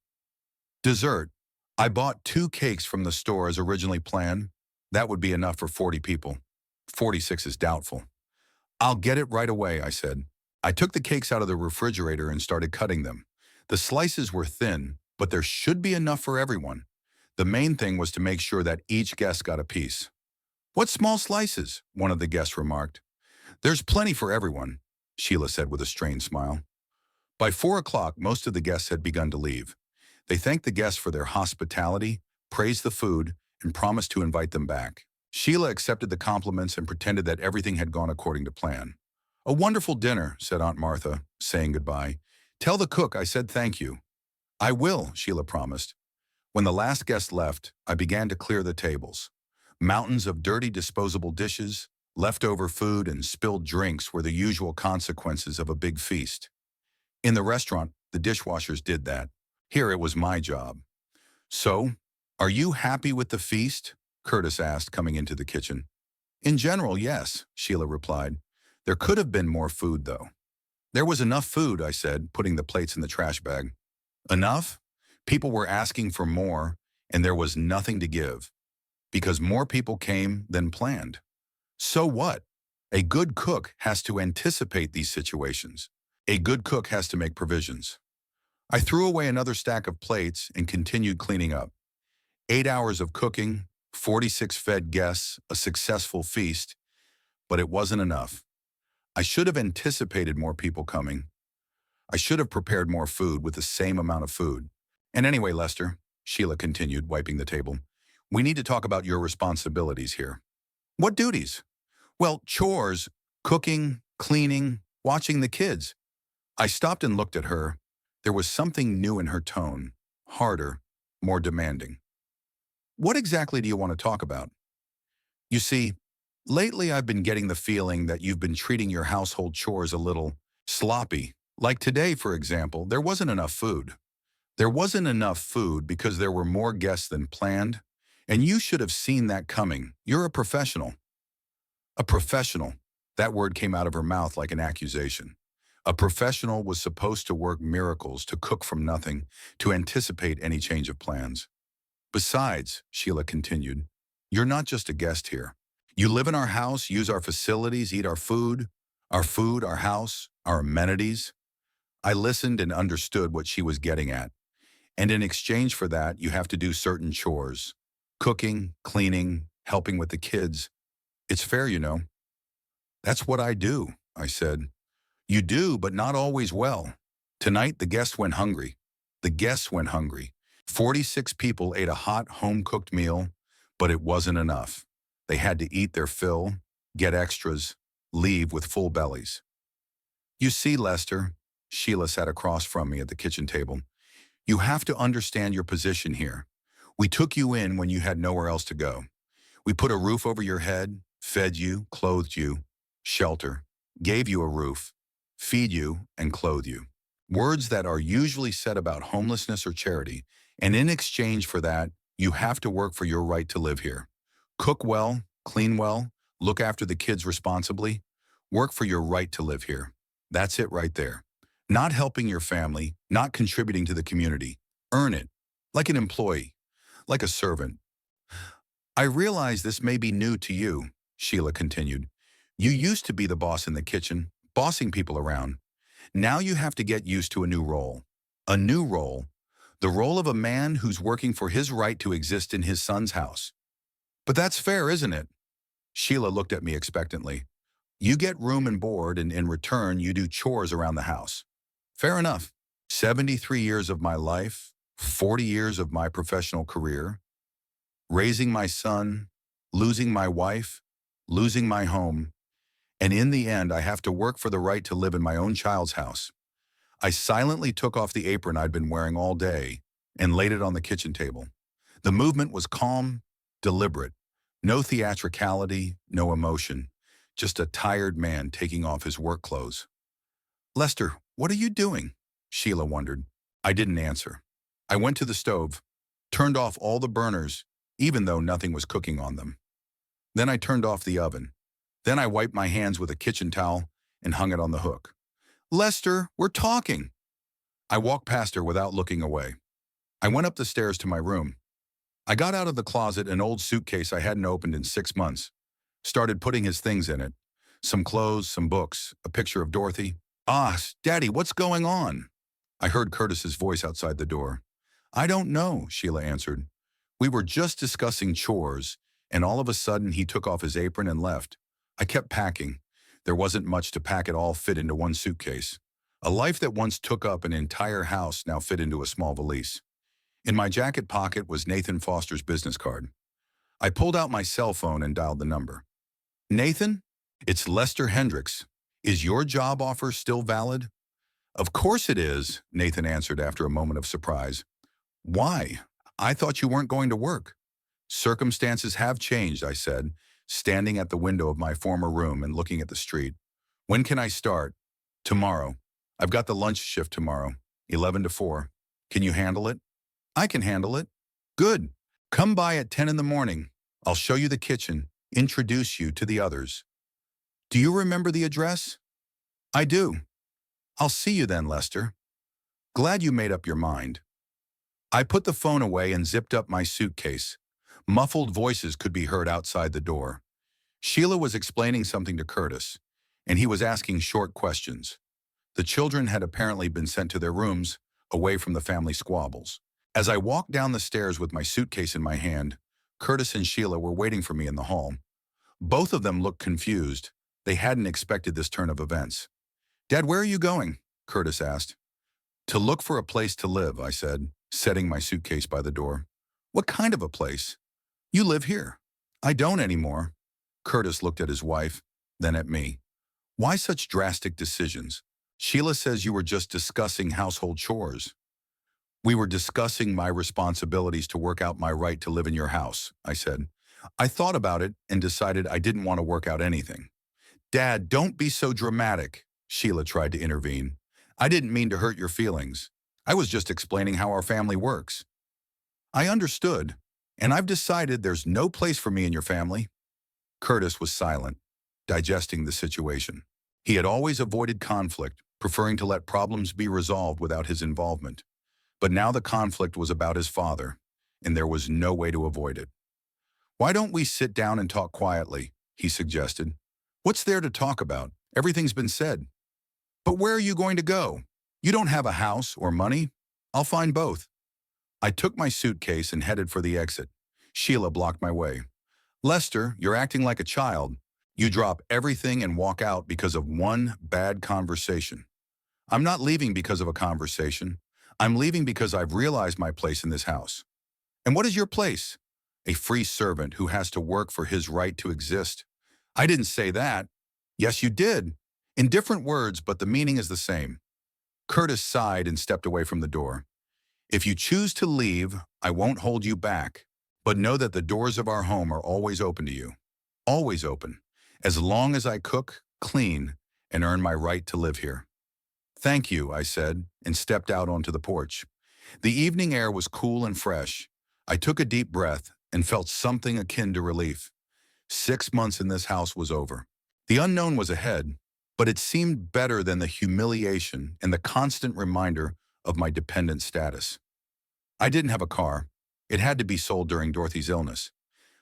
Dessert. I bought 2 cakes from the store as originally planned. That would be enough for 40 people. 46 is doubtful. I'll get it right away, I said. I took the cakes out of the refrigerator and started cutting them. The slices were thin, but there should be enough for everyone. The main thing was to make sure that each guest got a piece. What small slices? One of the guests remarked. There's plenty for everyone, Sheila said with a strained smile. By 4 o'clock, most of the guests had begun to leave. They thanked the guests for their hospitality, praised the food, and promised to invite them back. Sheila accepted the compliments and pretended that everything had gone according to plan. A wonderful dinner, said Aunt Martha, saying goodbye. Tell the cook I said thank you. I will, Sheila promised. When the last guest left, I began to clear the tables. Mountains of dirty disposable dishes, leftover food, and spilled drinks were the usual consequences of a big feast. In the restaurant, the dishwashers did that. Here it was my job. So, are you happy with the feast? Curtis asked, coming into the kitchen. In general, yes, Sheila replied. There could have been more food, though. There was enough food, I said, putting the plates in the trash bag. Enough? People were asking for more, and there was nothing to give, because more people came than planned. So what? A good cook has to anticipate these situations. A good cook has to make provisions. I threw away another stack of plates and continued cleaning up. 8 hours of cooking, 46 fed guests, a successful feast, but it wasn't enough. I should have anticipated more people coming. I should have prepared more food with the same amount of food. And anyway, Lester, Sheila continued, wiping the table, we need to talk about your responsibilities here. What duties? Well, chores, cooking, cleaning, watching the kids. I stopped and looked at her. There was something new in her tone, harder, more demanding. What exactly do you want to talk about? You see, lately I've been getting the feeling that you've been treating your household chores a little sloppy. Like today, for example, there wasn't enough food. There wasn't enough food because there were more guests than planned, and you should have seen that coming. You're a professional. A professional. That word came out of her mouth like an accusation. A professional was supposed to work miracles, to cook from nothing, to anticipate any change of plans. Besides, Sheila continued, you're not just a guest here. You live in our house, use our facilities, eat our food, our house, our amenities. I listened and understood what she was getting at. And in exchange for that, you have to do certain chores. Cooking, cleaning, helping with the kids. It's fair, you know. That's what I do, I said. You do, but not always well. Tonight, the guests went hungry. The guests went hungry. 46 people ate a hot, home-cooked meal, but it wasn't enough. They had to eat their fill, get extras, leave with full bellies. You see, Lester, Sheila sat across from me at the kitchen table. You have to understand your position here. We took you in when you had nowhere else to go. We put a roof over your head, fed you, clothed you, shelter, gave you a roof, feed you, and clothe you. Words that are usually said about homelessness or charity, and in exchange for that, you have to work for your right to live here. Cook well, clean well, look after the kids responsibly, work for your right to live here. That's it right there. Not helping your family, not contributing to the community. Earn it, like an employee, like a servant. I realize this may be new to you, Sheila continued. You used to be the boss in the kitchen, bossing people around. Now you have to get used to a new role. A new role. The role of a man who's working for his right to exist in his son's house. But that's fair, isn't it? Sheila looked at me expectantly. You get room and board, and in return, you do chores around the house. Fair enough. 73 years of my life, 40 years of my professional career, raising my son, losing my wife, losing my home, and in the end, I have to work for the right to live in my own child's house. I silently took off the apron I'd been wearing all day, and laid it on the kitchen table. The movement was calm, deliberate. No theatricality, no emotion. Just a tired man taking off his work clothes. "Lester, what are you doing?" Sheila wondered. I didn't answer. I went to the stove, turned off all the burners, even though nothing was cooking on them. Then I turned off the oven. Then I wiped my hands with a kitchen towel and hung it on the hook. "Lester, we're talking." I walked past her without looking away. I went up the stairs to my room. I got out of the closet an old suitcase I hadn't opened in 6 months. Started putting his things in it. Some clothes, some books, a picture of Dorothy. Daddy, what's going on?" I heard Curtis's voice outside the door. "I don't know," Sheila answered. "We were just discussing chores, and all of a sudden he took off his apron and left. I kept packing. There wasn't much to pack, it all fit into one suitcase. A life that once took up an entire house now fit into a small valise. In my jacket pocket was Nathan Foster's business card. I pulled out my cell phone and dialed the number. "Nathan, it's Lester Hendricks. Is your job offer still valid?" "Of course it is," Nathan answered after a moment of surprise. "Why? I thought you weren't going to work." "Circumstances have changed," I said, standing at the window of my former room and looking at the street. "When can I start?" "Tomorrow. I've got the lunch shift tomorrow, 11 to 4. Can you handle it?" "I can handle it." "Good. Come by at 10 in the morning. I'll show you the kitchen, introduce you to the others." "Do you remember the address?" "I do." "I'll see you then, Lester." "Glad you made up your mind." I put the phone away and zipped up my suitcase. Muffled voices could be heard outside the door. Sheila was explaining something to Curtis, and he was asking short questions. The children had apparently been sent to their rooms, away from the family squabbles. As I walked down the stairs with my suitcase in my hand, Curtis and Sheila were waiting for me in the hall. Both of them looked confused. They hadn't expected this turn of events. "Dad, where are you going?" Curtis asked. "To look for a place to live," I said, setting my suitcase by the door. "What kind of a place?" "You live here." "I don't anymore." Curtis looked at his wife, then at me. "Why such drastic decisions? Sheila says you were just discussing household chores." "We were discussing my responsibilities to work out my right to live in your house," I said. "I thought about it and decided I didn't want to work out anything." "Dad, don't be so dramatic," Sheila tried to intervene. "I didn't mean to hurt your feelings. I was just explaining how our family works." "I understood, and I've decided there's no place for me in your family." Curtis was silent, digesting the situation. He had always avoided conflict, preferring to let problems be resolved without his involvement. But now the conflict was about his father, and there was no way to avoid it. "Why don't we sit down and talk quietly?" he suggested. "What's there to talk about? Everything's been said." "But where are you going to go? You don't have a house or money. I'll find both." I took my suitcase and headed for the exit. Sheila blocked my way. "Lester, you're acting like a child. You drop everything and walk out because of one bad conversation." "I'm not leaving because of a conversation. I'm leaving because I've realized my place in this house." "And what is your place?" "A free servant who has to work for his right to exist." "I didn't say that." "Yes, you did. In different words, but the meaning is the same." Curtis sighed and stepped away from the door. "If you choose to leave, I won't hold you back. But know that the doors of our home are always open to you. Always open. As long as I cook, clean, and earn my right to live here." "Thank you," I said, and stepped out onto the porch. The evening air was cool and fresh. I took a deep breath and felt something akin to relief. 6 months in this house was over. The unknown was ahead, but it seemed better than the humiliation and the constant reminder of my dependent status. I didn't have a car. It had to be sold during Dorothy's illness.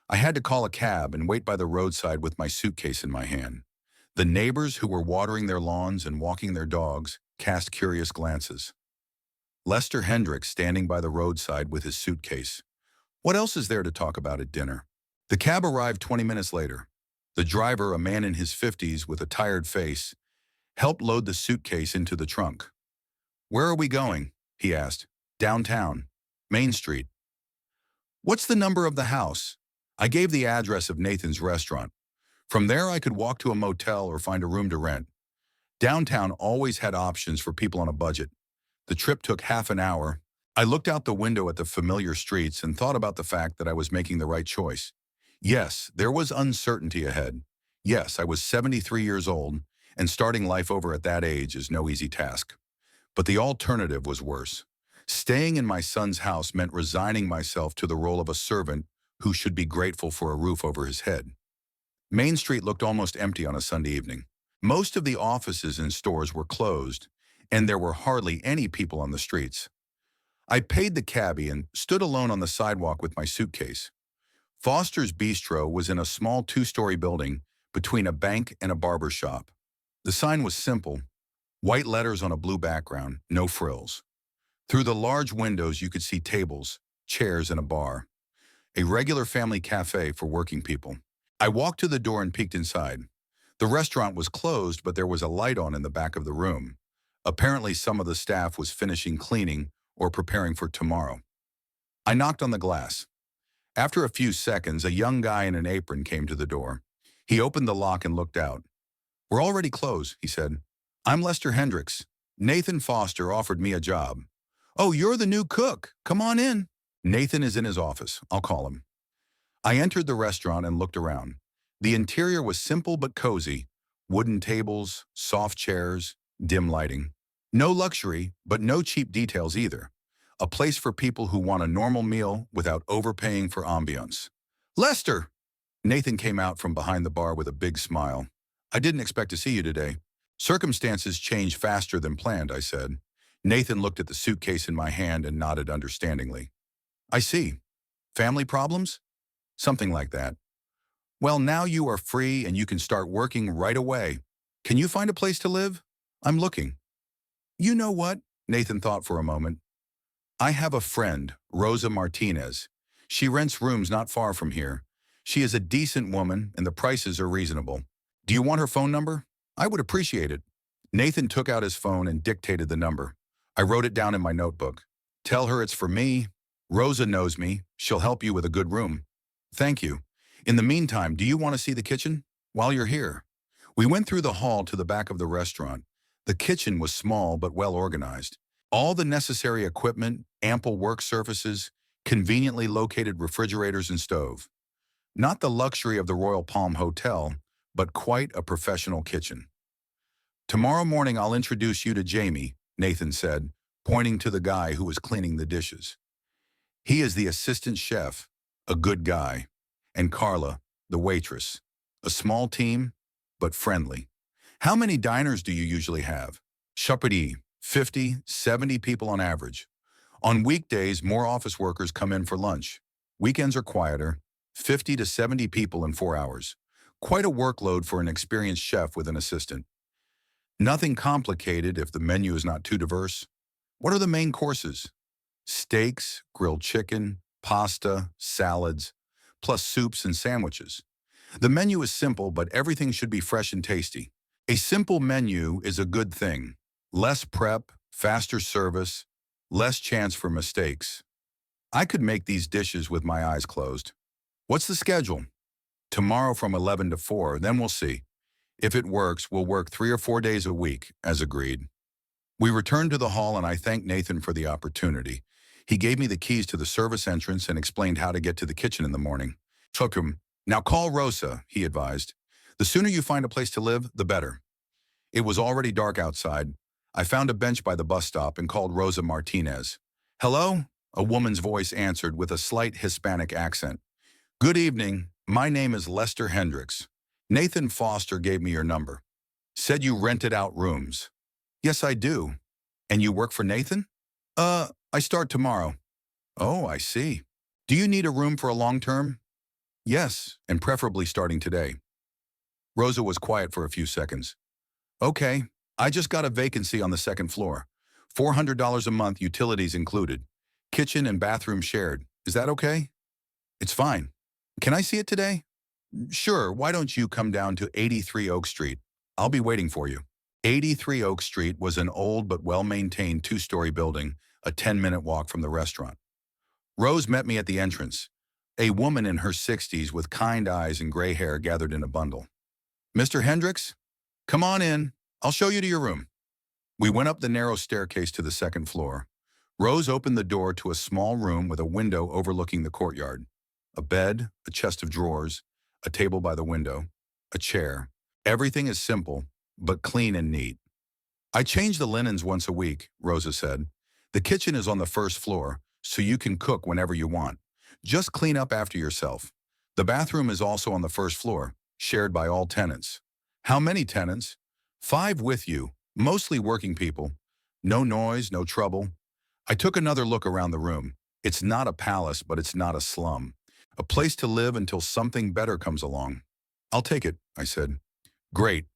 I had to call a cab and wait by the roadside with my suitcase in my hand. The neighbors who were watering their lawns and walking their dogs cast curious glances. Lester Hendricks standing by the roadside with his suitcase. What else is there to talk about at dinner? The cab arrived 20 minutes later. The driver, a man in his 50s with a tired face, helped load the suitcase into the trunk. "Where are we going?" he asked. "Downtown. Main Street." "What's the number of the house?" I gave the address of Nathan's restaurant. From there, I could walk to a motel or find a room to rent. Downtown always had options for people on a budget. The trip took half an hour. I looked out the window at the familiar streets and thought about the fact that I was making the right choice. Yes, there was uncertainty ahead. Yes, I was 73 years old, and starting life over at that age is no easy task. But the alternative was worse. Staying in my son's house meant resigning myself to the role of a servant who should be grateful for a roof over his head. Main Street looked almost empty on a Sunday evening. Most of the offices and stores were closed, and there were hardly any people on the streets. I paid the cabbie and stood alone on the sidewalk with my suitcase. Foster's Bistro was in a small two-story building between a bank and a barber shop. The sign was simple, white letters on a blue background, no frills. Through the large windows you could see tables, chairs, and a bar. A regular family cafe for working people. I walked to the door and peeked inside. The restaurant was closed, but there was a light on in the back of the room. Apparently some of the staff was finishing cleaning or preparing for tomorrow. I knocked on the glass. After a few seconds, a young guy in an apron came to the door. He opened the lock and looked out. "We're already closed," he said. "I'm Lester Hendricks. Nathan Foster offered me a job." "Oh, you're the new cook. Come on in." "Nathan is in his office. I'll call him." I entered the restaurant and looked around. The interior was simple but cozy. Wooden tables, soft chairs, dim lighting. No luxury, but no cheap details either. A place for people who want a normal meal without overpaying for ambiance. "Lester!" Nathan came out from behind the bar with a big smile. "I didn't expect to see you today." "Circumstances change faster than planned," I said. Nathan looked at the suitcase in my hand and nodded understandingly. "I see. Family problems?" "Something like that." "Well, now you are free and you can start working right away. Can you find a place to live?" "I'm looking." "You know what?" Nathan thought for a moment. "I have a friend, Rosa Martinez. She rents rooms not far from here. She is a decent woman and the prices are reasonable. Do you want her phone number? I would appreciate it." Nathan took out his phone and dictated the number. I wrote it down in my notebook. "Tell her it's for me. Rosa knows me. She'll help you with a good room." "Thank you. In the meantime, do you want to see the kitchen? While you're here." We went through the hall to the back of the restaurant. The kitchen was small but well organized. All the necessary equipment, ample work surfaces, conveniently located refrigerators and stove. Not the luxury of the Royal Palm Hotel, but quite a professional kitchen. "Tomorrow morning I'll introduce you to Jamie," Nathan said, pointing to the guy who was cleaning the dishes. "He is the assistant chef, a good guy, and Carla, the waitress. A small team, but friendly." "How many diners do you usually have?" "Chapati, 50, 70 people on average. On weekdays, more office workers come in for lunch. Weekends are quieter, 50 to 70 people in 4 hours. Quite a workload for an experienced chef with an assistant. Nothing complicated if the menu is not too diverse." "What are the main courses?" "Steaks, grilled chicken, pasta, salads, plus soups and sandwiches. The menu is simple, but everything should be fresh and tasty. A simple menu is a good thing. Less prep, faster service, less chance for mistakes. I could make these dishes with my eyes closed." "What's the schedule?" "Tomorrow from 11 to 4, then we'll see. If it works, we'll work 3 or 4 days a week, as agreed." We returned to the hall and I thanked Nathan for the opportunity. He gave me the keys to the service entrance and explained how to get to the kitchen in the morning. Took him. "Now call Rosa," he advised. "The sooner you find a place to live, the better." It was already dark outside. I found a bench by the bus stop and called Rosa Martinez. "Hello?" A woman's voice answered with a slight Hispanic accent. "Good evening. My name is Lester Hendricks. Nathan Foster gave me your number. Said you rented out rooms." "Yes, I do." "And you work for Nathan?" I start tomorrow." "Oh, I see. Do you need a room for a long term?" "Yes, and preferably starting today." Rosa was quiet for a few seconds. "Okay, I just got a vacancy on the second floor. $400 a month, utilities included. Kitchen and bathroom shared. Is that okay?" "It's fine. Can I see it today?" "Sure, why don't you come down to 83 Oak Street? I'll be waiting for you." 83 Oak Street was an old but well-maintained two-story building, a 10-minute walk from the restaurant. Rose met me at the entrance. A woman in her 60s with kind eyes and gray hair gathered in a bundle. "Mr. Hendricks? Come on in. I'll show you to your room." We went up the narrow staircase to the second floor. Rose opened the door to a small room with a window overlooking the courtyard. A bed, a chest of drawers, a table by the window, a chair. Everything is simple, but clean and neat. I change the linens once a week, Rosa said. The kitchen is on the first floor, so you can cook whenever you want. Just clean up after yourself. The bathroom is also on the first floor, shared by all tenants. How many tenants? 5 with you, mostly working people. No noise, no trouble. I took another look around the room. It's not a palace, but it's not a slum. A place to live until something better comes along. I'll take it, I said. Great.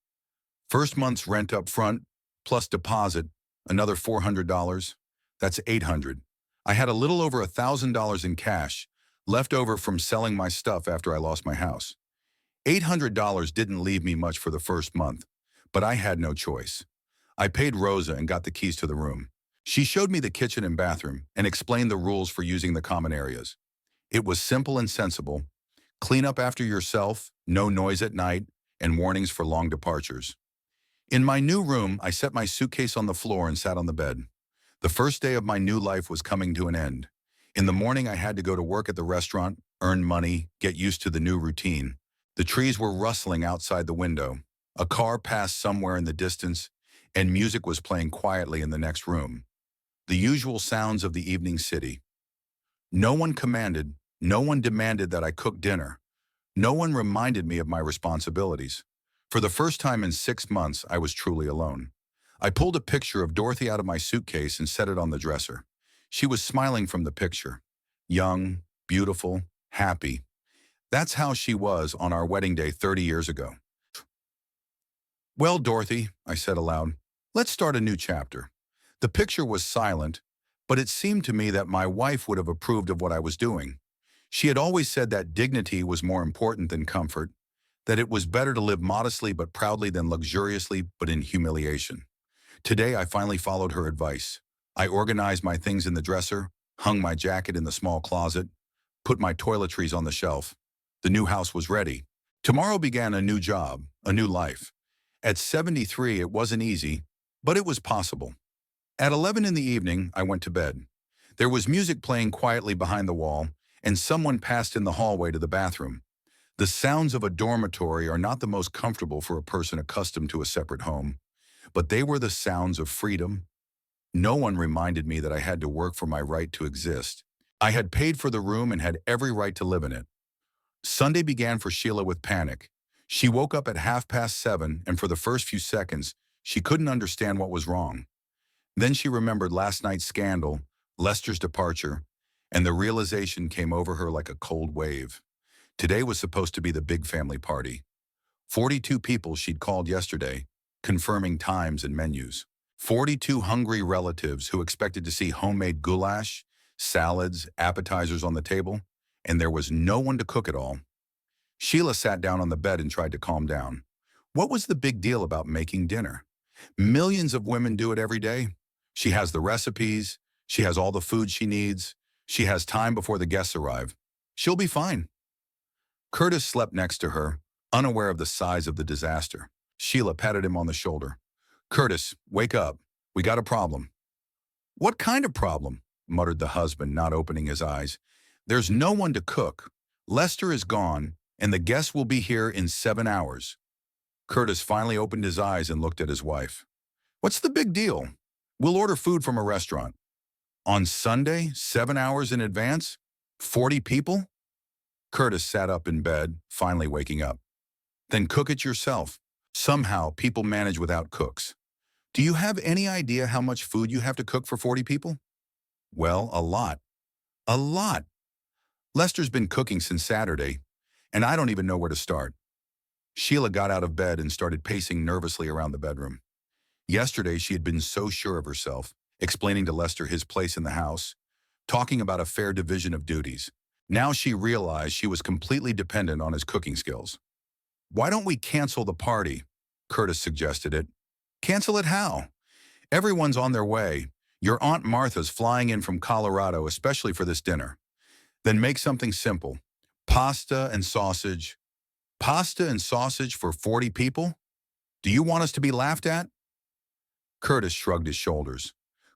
First month's rent up front, plus deposit, another $400. That's $800. I had a little over $1,000 in cash, left over from selling my stuff after I lost my house. $800 didn't leave me much for the first month, but I had no choice. I paid Rosa and got the keys to the room. She showed me the kitchen and bathroom and explained the rules for using the common areas. It was simple and sensible. Clean up after yourself, no noise at night, and warnings for long departures. In my new room, I set my suitcase on the floor and sat on the bed. The first day of my new life was coming to an end. In the morning, I had to go to work at the restaurant, earn money, get used to the new routine. The trees were rustling outside the window. A car passed somewhere in the distance, and music was playing quietly in the next room. The usual sounds of the evening city. No one commanded, no one demanded that I cook dinner. No one reminded me of my responsibilities. For the first time in 6 months, I was truly alone. I pulled a picture of Dorothy out of my suitcase and set it on the dresser. She was smiling from the picture. Young, beautiful, happy. That's how she was on our wedding day 30 years ago. Well, Dorothy, I said aloud, let's start a new chapter. The picture was silent, but it seemed to me that my wife would have approved of what I was doing. She had always said that dignity was more important than comfort, that it was better to live modestly but proudly than luxuriously but in humiliation. Today, I finally followed her advice. I organized my things in the dresser, hung my jacket in the small closet, put my toiletries on the shelf. The new house was ready. Tomorrow began a new job, a new life. At 73, it wasn't easy, but it was possible. At 11 in the evening, I went to bed. There was music playing quietly behind the wall, and someone passed in the hallway to the bathroom. The sounds of a dormitory are not the most comfortable for a person accustomed to a separate home, but they were the sounds of freedom. No one reminded me that I had to work for my right to exist. I had paid for the room and had every right to live in it. Sunday began for Sheila with panic. She woke up at 7:30, and for the first few seconds, she couldn't understand what was wrong. Then she remembered last night's scandal, Lester's departure, and the realization came over her like a cold wave. Today was supposed to be the big family party. 42 people she'd called yesterday, confirming times and menus. 42 hungry relatives who expected to see homemade goulash, salads, appetizers on the table, and there was no one to cook it all. Sheila sat down on the bed and tried to calm down. What was the big deal about making dinner? Millions of women do it every day. She has the recipes, she has all the food she needs, she has time before the guests arrive. She'll be fine. Curtis slept next to her, unaware of the size of the disaster. Sheila patted him on the shoulder. Curtis, wake up. We got a problem. What kind of problem? Muttered the husband, not opening his eyes. There's no one to cook. Lester is gone, and the guests will be here in 7 hours. Curtis finally opened his eyes and looked at his wife. What's the big deal? We'll order food from a restaurant. On Sunday, 7 hours in advance? 40 people? Curtis sat up in bed, finally waking up. Then cook it yourself. Somehow, people manage without cooks. Do you have any idea how much food you have to cook for 40 people? Well, a lot. A lot. Lester's been cooking since Saturday, and I don't even know where to start. Sheila got out of bed and started pacing nervously around the bedroom. Yesterday, she had been so sure of herself, explaining to Lester his place in the house, talking about a fair division of duties. Now she realized she was completely dependent on his cooking skills. Why don't we cancel the party? Curtis suggested it. Cancel it how? Everyone's on their way. Your Aunt Martha's flying in from Colorado especially for this dinner. Then make something simple. Pasta and sausage. Pasta and sausage for 40 people? Do you want us to be laughed at? Curtis shrugged his shoulders.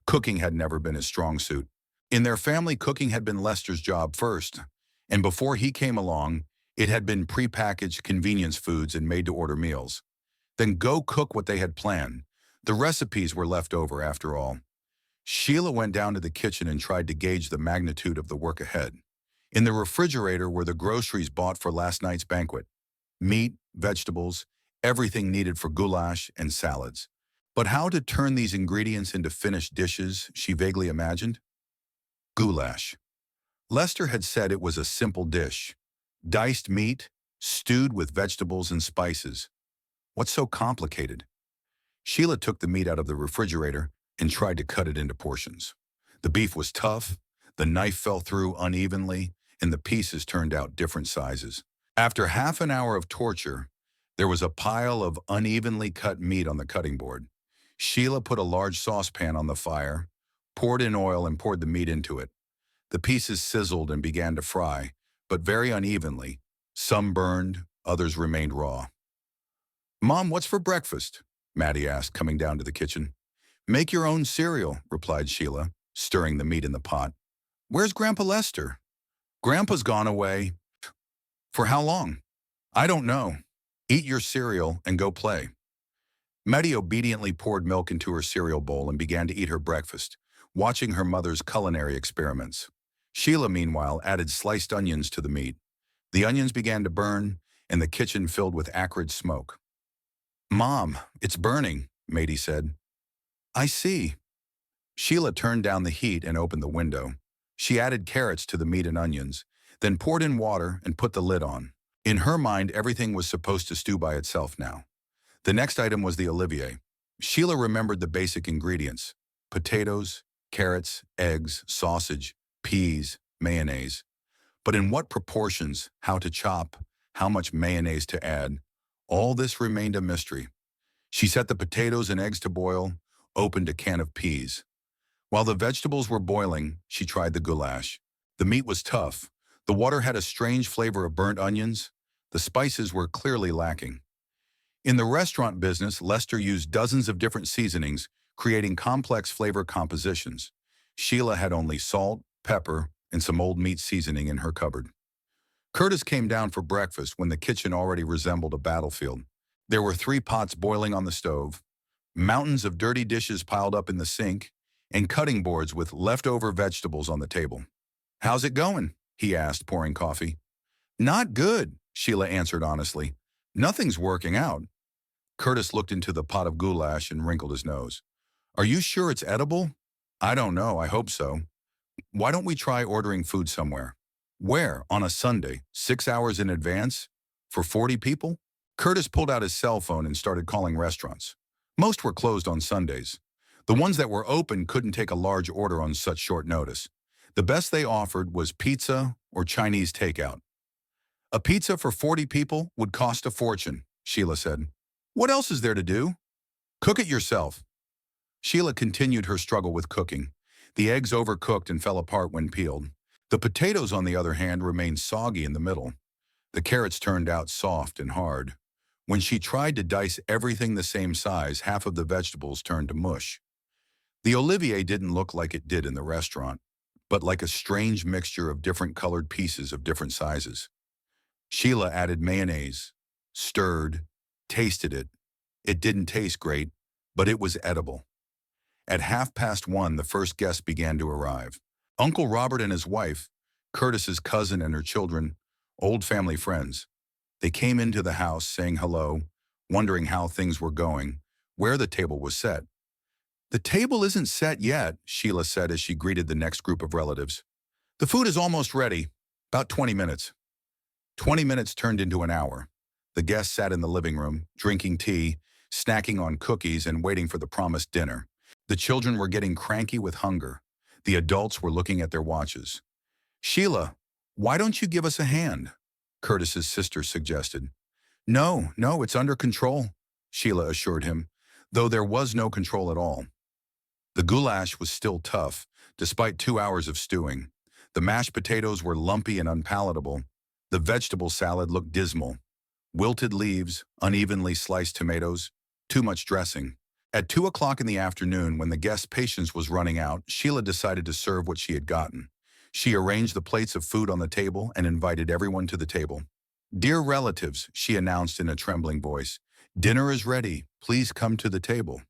Cooking had never been his strong suit. In their family, cooking had been Lester's job first, and before he came along, it had been prepackaged convenience foods and made-to-order meals. Then go cook what they had planned. The recipes were left over after all. Sheila went down to the kitchen and tried to gauge the magnitude of the work ahead. In the refrigerator were the groceries bought for last night's banquet. Meat, vegetables, everything needed for goulash and salads. But how to turn these ingredients into finished dishes, she vaguely imagined? Goulash. Lester had said it was a simple dish. Diced meat, stewed with vegetables and spices. What's so complicated? Sheila took the meat out of the refrigerator and tried to cut it into portions. The beef was tough, the knife fell through unevenly, and the pieces turned out different sizes. After half an hour of torture, there was a pile of unevenly cut meat on the cutting board. Sheila put a large saucepan on the fire, poured in oil and poured the meat into it. The pieces sizzled and began to fry, but very unevenly. Some burned, others remained raw. "Mom, what's for breakfast?" Maddie asked, coming down to the kitchen. "Make your own cereal," replied Sheila, stirring the meat in the pot. "Where's Grandpa Lester?" "Grandpa's gone away." "For how long?" "I don't know. Eat your cereal and go play." Maddie obediently poured milk into her cereal bowl and began to eat her breakfast, watching her mother's culinary experiments. Sheila, meanwhile, added sliced onions to the meat. The onions began to burn, and the kitchen filled with acrid smoke. "Mom, it's burning," Maddie said. "I see." Sheila turned down the heat and opened the window. She added carrots to the meat and onions, then poured in water and put the lid on. In her mind, everything was supposed to stew by itself now. The next item was the Olivier. Sheila remembered the basic ingredients: potatoes, carrots, eggs, sausage, peas, mayonnaise. But in what proportions, how to chop, how much mayonnaise to add, all this remained a mystery. She set the potatoes and eggs to boil, opened a can of peas. While the vegetables were boiling, she tried the goulash. The meat was tough. The water had a strange flavor of burnt onions. The spices were clearly lacking. In the restaurant business, Lester used dozens of different seasonings, creating complex flavor compositions. Sheila had only salt, pepper, and some old meat seasoning in her cupboard. Curtis came down for breakfast when the kitchen already resembled a battlefield. There were 3 pots boiling on the stove, mountains of dirty dishes piled up in the sink, and cutting boards with leftover vegetables on the table. "How's it going?" he asked, pouring coffee. "Not good," Sheila answered honestly. "Nothing's working out." Curtis looked into the pot of goulash and wrinkled his nose. "Are you sure it's edible?" "I don't know, I hope so." "Why don't we try ordering food somewhere?" "Where? On a Sunday, 6 hours in advance? For 40 people? Curtis pulled out his cell phone and started calling restaurants. Most were closed on Sundays. The ones that were open couldn't take a large order on such short notice. The best they offered was pizza or Chinese takeout. "A pizza for 40 people would cost a fortune," Sheila said. "What else is there to do?" "Cook it yourself." Sheila continued her struggle with cooking. The eggs overcooked and fell apart when peeled. The potatoes, on the other hand, remained soggy in the middle. The carrots turned out soft and hard. When she tried to dice everything the same size, half of the vegetables turned to mush. The Olivier didn't look like it did in the restaurant, but like a strange mixture of different colored pieces of different sizes. Sheila added mayonnaise, stirred, tasted it. It didn't taste great, but it was edible. At 1:30, the first guests began to arrive. Uncle Robert and his wife, Curtis's cousin and her children, old family friends. They came into the house saying hello, wondering how things were going, where the table was set. "The table isn't set yet," Sheila said as she greeted the next group of relatives. "The food is almost ready, about 20 minutes. 20 minutes turned into an hour. The guests sat in the living room, drinking tea, snacking on cookies, and waiting for the promised dinner. The children were getting cranky with hunger. The adults were looking at their watches. "Sheila, why don't you give us a hand?" Curtis's sister suggested. No, it's under control," Sheila assured him, though there was no control at all. The goulash was still tough, despite 2 hours of stewing. The mashed potatoes were lumpy and unpalatable. The vegetable salad looked dismal. Wilted leaves, unevenly sliced tomatoes, too much dressing. At 2 o'clock in the afternoon, when the guest's patience was running out, Sheila decided to serve what she had gotten. She arranged the plates of food on the table and invited everyone to the table. "Dear relatives," she announced in a trembling voice, "dinner is ready. Please come to the table."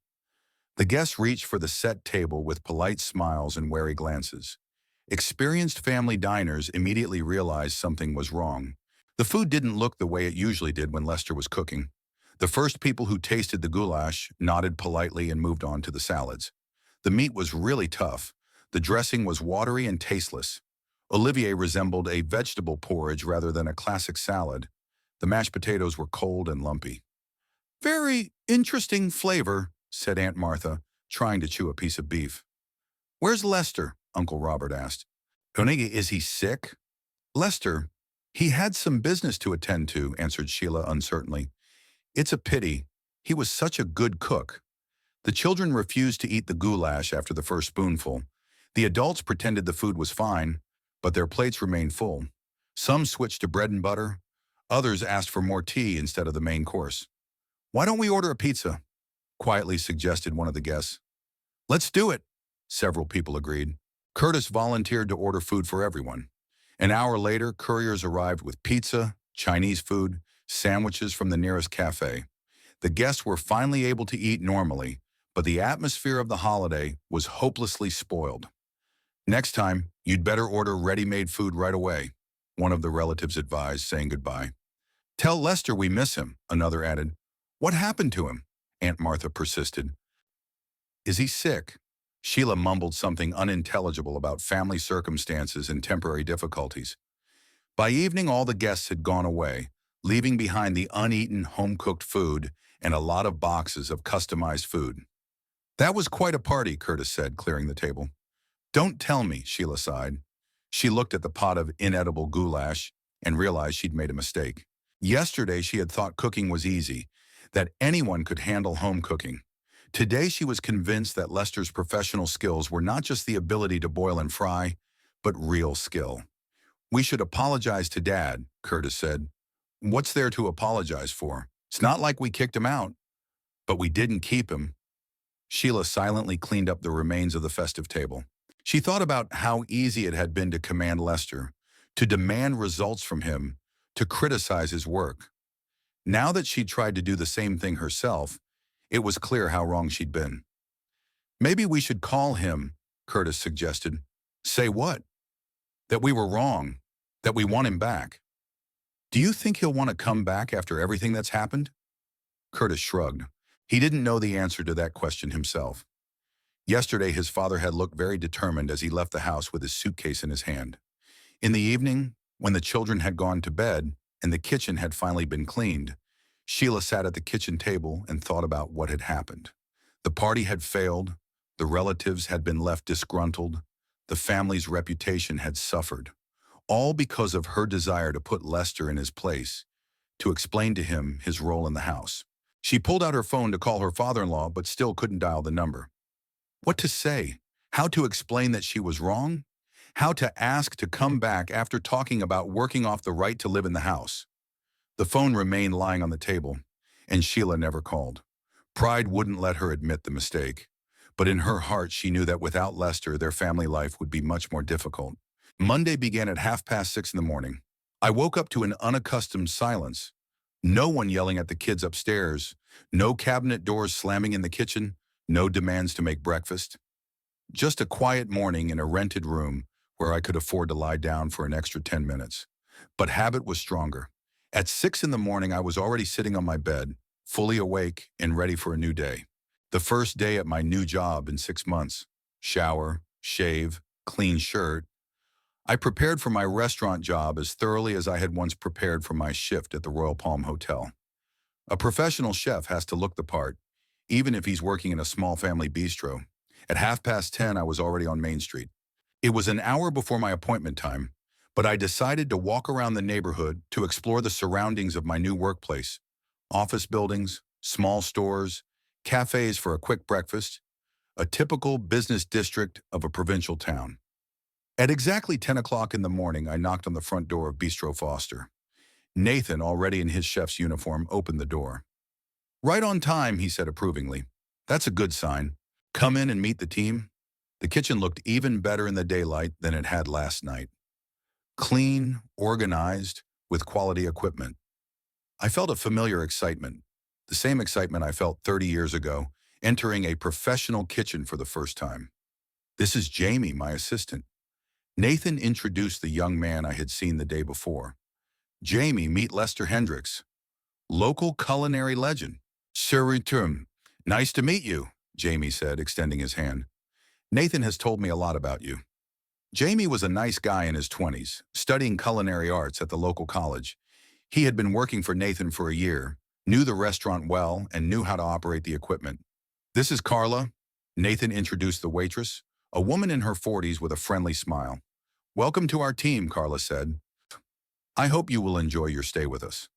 The guests reached for the set table with polite smiles and wary glances. Experienced family diners immediately realized something was wrong. The food didn't look the way it usually did when Lester was cooking. The first people who tasted the goulash nodded politely and moved on to the salads. The meat was really tough. The dressing was watery and tasteless. Olivier resembled a vegetable porridge rather than a classic salad. The mashed potatoes were cold and lumpy. "Very interesting flavor," said Aunt Martha, trying to chew a piece of beef. "Where's Lester?" Uncle Robert asked. "Onegi, is he sick?" "Lester, he had some business to attend to," answered Sheila uncertainly. "It's a pity. He was such a good cook." The children refused to eat the goulash after the first spoonful. The adults pretended the food was fine, but their plates remained full. Some switched to bread and butter. Others asked for more tea instead of the main course. "Why don't we order a pizza?" quietly suggested one of the guests. "Let's do it," several people agreed. Curtis volunteered to order food for everyone. An hour later, couriers arrived with pizza, Chinese food, sandwiches from the nearest cafe. The guests were finally able to eat normally, but the atmosphere of the holiday was hopelessly spoiled. "Next time, you'd better order ready-made food right away," one of the relatives advised, saying goodbye. "Tell Lester we miss him," another added. "What happened to him?" Aunt Martha persisted. "Is he sick?" Sheila mumbled something unintelligible about family circumstances and temporary difficulties. By evening, all the guests had gone away, leaving behind the uneaten home-cooked food and a lot of boxes of customized food. "That was quite a party," Curtis said, clearing the table. "Don't tell me," Sheila sighed. She looked at the pot of inedible goulash and realized she'd made a mistake. Yesterday, she had thought cooking was easy, that anyone could handle home cooking. Today, she was convinced that Lester's professional skills were not just the ability to boil and fry, but real skill. "We should apologize to Dad," Curtis said. "What's there to apologize for? It's not like we kicked him out, but we didn't keep him." Sheila silently cleaned up the remains of the festive table. She thought about how easy it had been to command Lester, to demand results from him, to criticize his work. Now that she'd tried to do the same thing herself, it was clear how wrong she'd been. "Maybe we should call him," Curtis suggested. "Say what?" "That we were wrong, that we want him back." "Do you think he'll want to come back after everything that's happened?" Curtis shrugged. He didn't know the answer to that question himself. Yesterday, his father had looked very determined as he left the house with his suitcase in his hand. In the evening, when the children had gone to bed and the kitchen had finally been cleaned, Sheila sat at the kitchen table and thought about what had happened. The party had failed, the relatives had been left disgruntled, the family's reputation had suffered, all because of her desire to put Lester in his place, to explain to him his role in the house. She pulled out her phone to call her father-in-law, but still couldn't dial the number. What to say? How to explain that she was wrong? How to ask to come back after talking about working off the right to live in the house? The phone remained lying on the table, and Sheila never called. Pride wouldn't let her admit the mistake, but in her heart she knew that without Lester, their family life would be much more difficult. Monday began at 6:30 in the morning. I woke up to an unaccustomed silence. No one yelling at the kids upstairs, no cabinet doors slamming in the kitchen, no demands to make breakfast. Just a quiet morning in a rented room where I could afford to lie down for an extra 10 minutes. But habit was stronger. At 6 in the morning, I was already sitting on my bed, fully awake and ready for a new day. The first day at my new job in 6 months. Shower, shave, clean shirt. I prepared for my restaurant job as thoroughly as I had once prepared for my shift at the Royal Palm Hotel. A professional chef has to look the part, even if he's working in a small family bistro. At 10:30, I was already on Main Street. It was an hour before my appointment time, but I decided to walk around the neighborhood to explore the surroundings of my new workplace. Office buildings, small stores, cafes for a quick breakfast, a typical business district of a provincial town. At exactly 10 o'clock in the morning, I knocked on the front door of Bistro Foster. Nathan, already in his chef's uniform, opened the door. "Right on time," he said approvingly. That's a good sign. Come in and meet the team. The kitchen looked even better in the daylight than it had last night. Clean, organized, with quality equipment. I felt a familiar excitement, the same excitement I felt 30 years ago, entering a professional kitchen for the first time. This is Jamie, my assistant. Nathan introduced the young man I had seen the day before. Jamie, meet Lester Hendricks, local culinary legend. Sir Return. Nice to meet you, Jamie said, extending his hand. Nathan has told me a lot about you. Jamie was a nice guy in his 20s, studying culinary arts at the local college. He had been working for Nathan for a year, knew the restaurant well, and knew how to operate the equipment. This is Carla. Nathan introduced the waitress, a woman in her 40s with a friendly smile. Welcome to our team, Carla said. I hope you will enjoy your stay with us.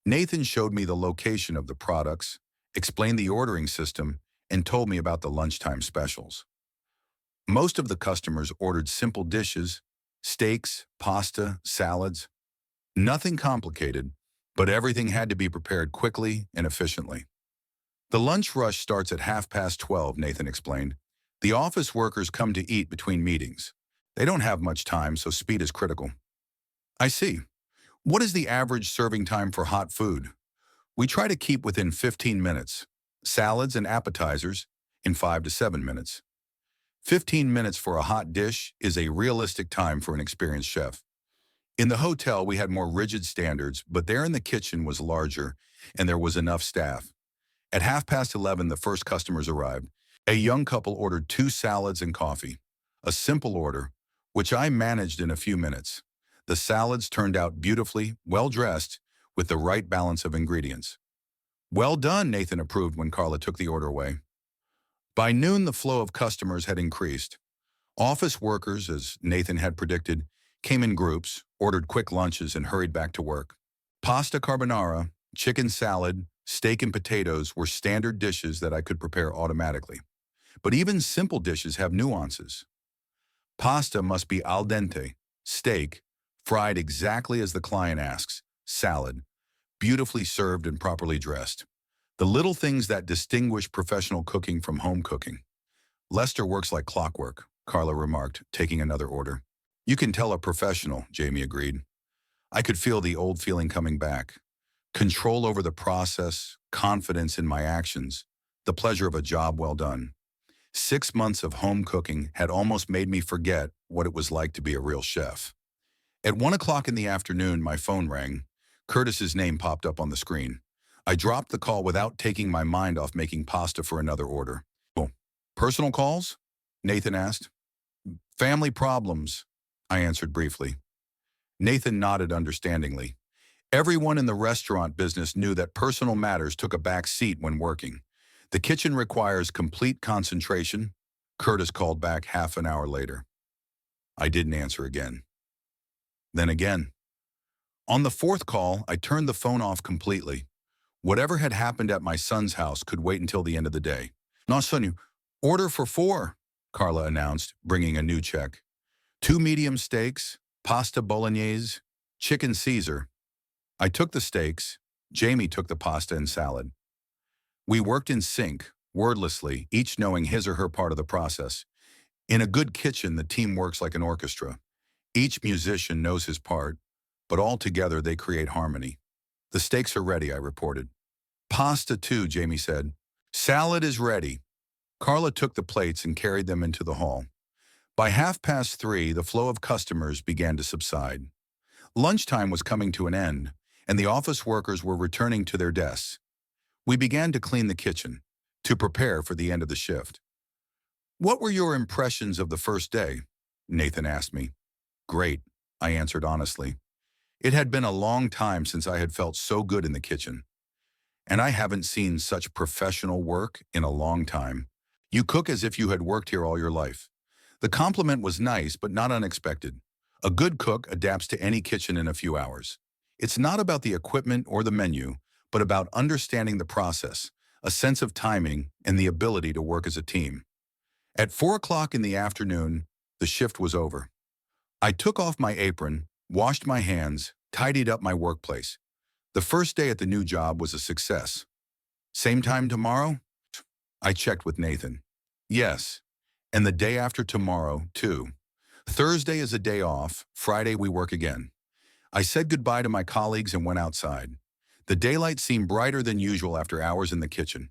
Nathan showed me the location of the products, explained the ordering system, and told me about the lunchtime specials. Most of the customers ordered simple dishes, steaks, pasta, salads. Nothing complicated, but everything had to be prepared quickly and efficiently. The lunch rush starts at 12:30, Nathan explained. The office workers come to eat between meetings. They don't have much time, so speed is critical. I see. What is the average serving time for hot food? We try to keep within 15 minutes. Salads and appetizers in 5 to 7 minutes. 15 minutes for a hot dish is a realistic time for an experienced chef. In the hotel, we had more rigid standards, but there in the kitchen was larger, and there was enough staff. At 11:30, the first customers arrived. A young couple ordered 2 salads and coffee. A simple order, which I managed in a few minutes. The salads turned out beautifully, well-dressed, with the right balance of ingredients. Well done, Nathan approved when Carla took the order away. By noon, the flow of customers had increased. Office workers, as Nathan had predicted, came in groups, ordered quick lunches, and hurried back to work. Pasta carbonara, chicken salad, steak and potatoes were standard dishes that I could prepare automatically. But even simple dishes have nuances. Pasta must be al dente, steak, fried exactly as the client asks, salad, beautifully served and properly dressed. The little things that distinguish professional cooking from home cooking. Lester works like clockwork, Carla remarked, taking another order. You can tell a professional, Jamie agreed. I could feel the old feeling coming back. Control over the process, confidence in my actions, the pleasure of a job well done. 6 months of home cooking had almost made me forget what it was like to be a real chef. At 1 o'clock in the afternoon, my phone rang. Curtis's name popped up on the screen. I dropped the call without taking my mind off making pasta for another order. Oh, personal calls? Nathan asked. Family problems, I answered briefly. Nathan nodded understandingly. Everyone in the restaurant business knew that personal matters took a back seat when working. The kitchen requires complete concentration. Curtis called back half an hour later. I didn't answer again. Then again. On the 4th call, I turned the phone off completely. Whatever had happened at my son's house could wait until the end of the day. No, son, order for 4, Carla announced, bringing a new check. 2 medium steaks, pasta bolognese, chicken Caesar. I took the steaks. Jamie took the pasta and salad. We worked in sync, wordlessly, each knowing his or her part of the process. In a good kitchen, the team works like an orchestra. Each musician knows his part, but all together they create harmony. The steaks are ready, I reported. Pasta too, Jamie said. Salad is ready. Carla took the plates and carried them into the hall. By 3:30, the flow of customers began to subside. Lunchtime was coming to an end, and the office workers were returning to their desks. We began to clean the kitchen, to prepare for the end of the shift. What were your impressions of the first day? Nathan asked me. Great, I answered honestly. It had been a long time since I had felt so good in the kitchen. And I haven't seen such professional work in a long time. You cook as if you had worked here all your life. The compliment was nice, but not unexpected. A good cook adapts to any kitchen in a few hours. It's not about the equipment or the menu, but about understanding the process, a sense of timing, and the ability to work as a team. At 4 o'clock in the afternoon, the shift was over. I took off my apron, washed my hands, tidied up my workplace. The first day at the new job was a success. Same time tomorrow? I checked with Nathan. Yes, and the day after tomorrow, too. Thursday is a day off, Friday we work again. I said goodbye to my colleagues and went outside. The daylight seemed brighter than usual after hours in the kitchen.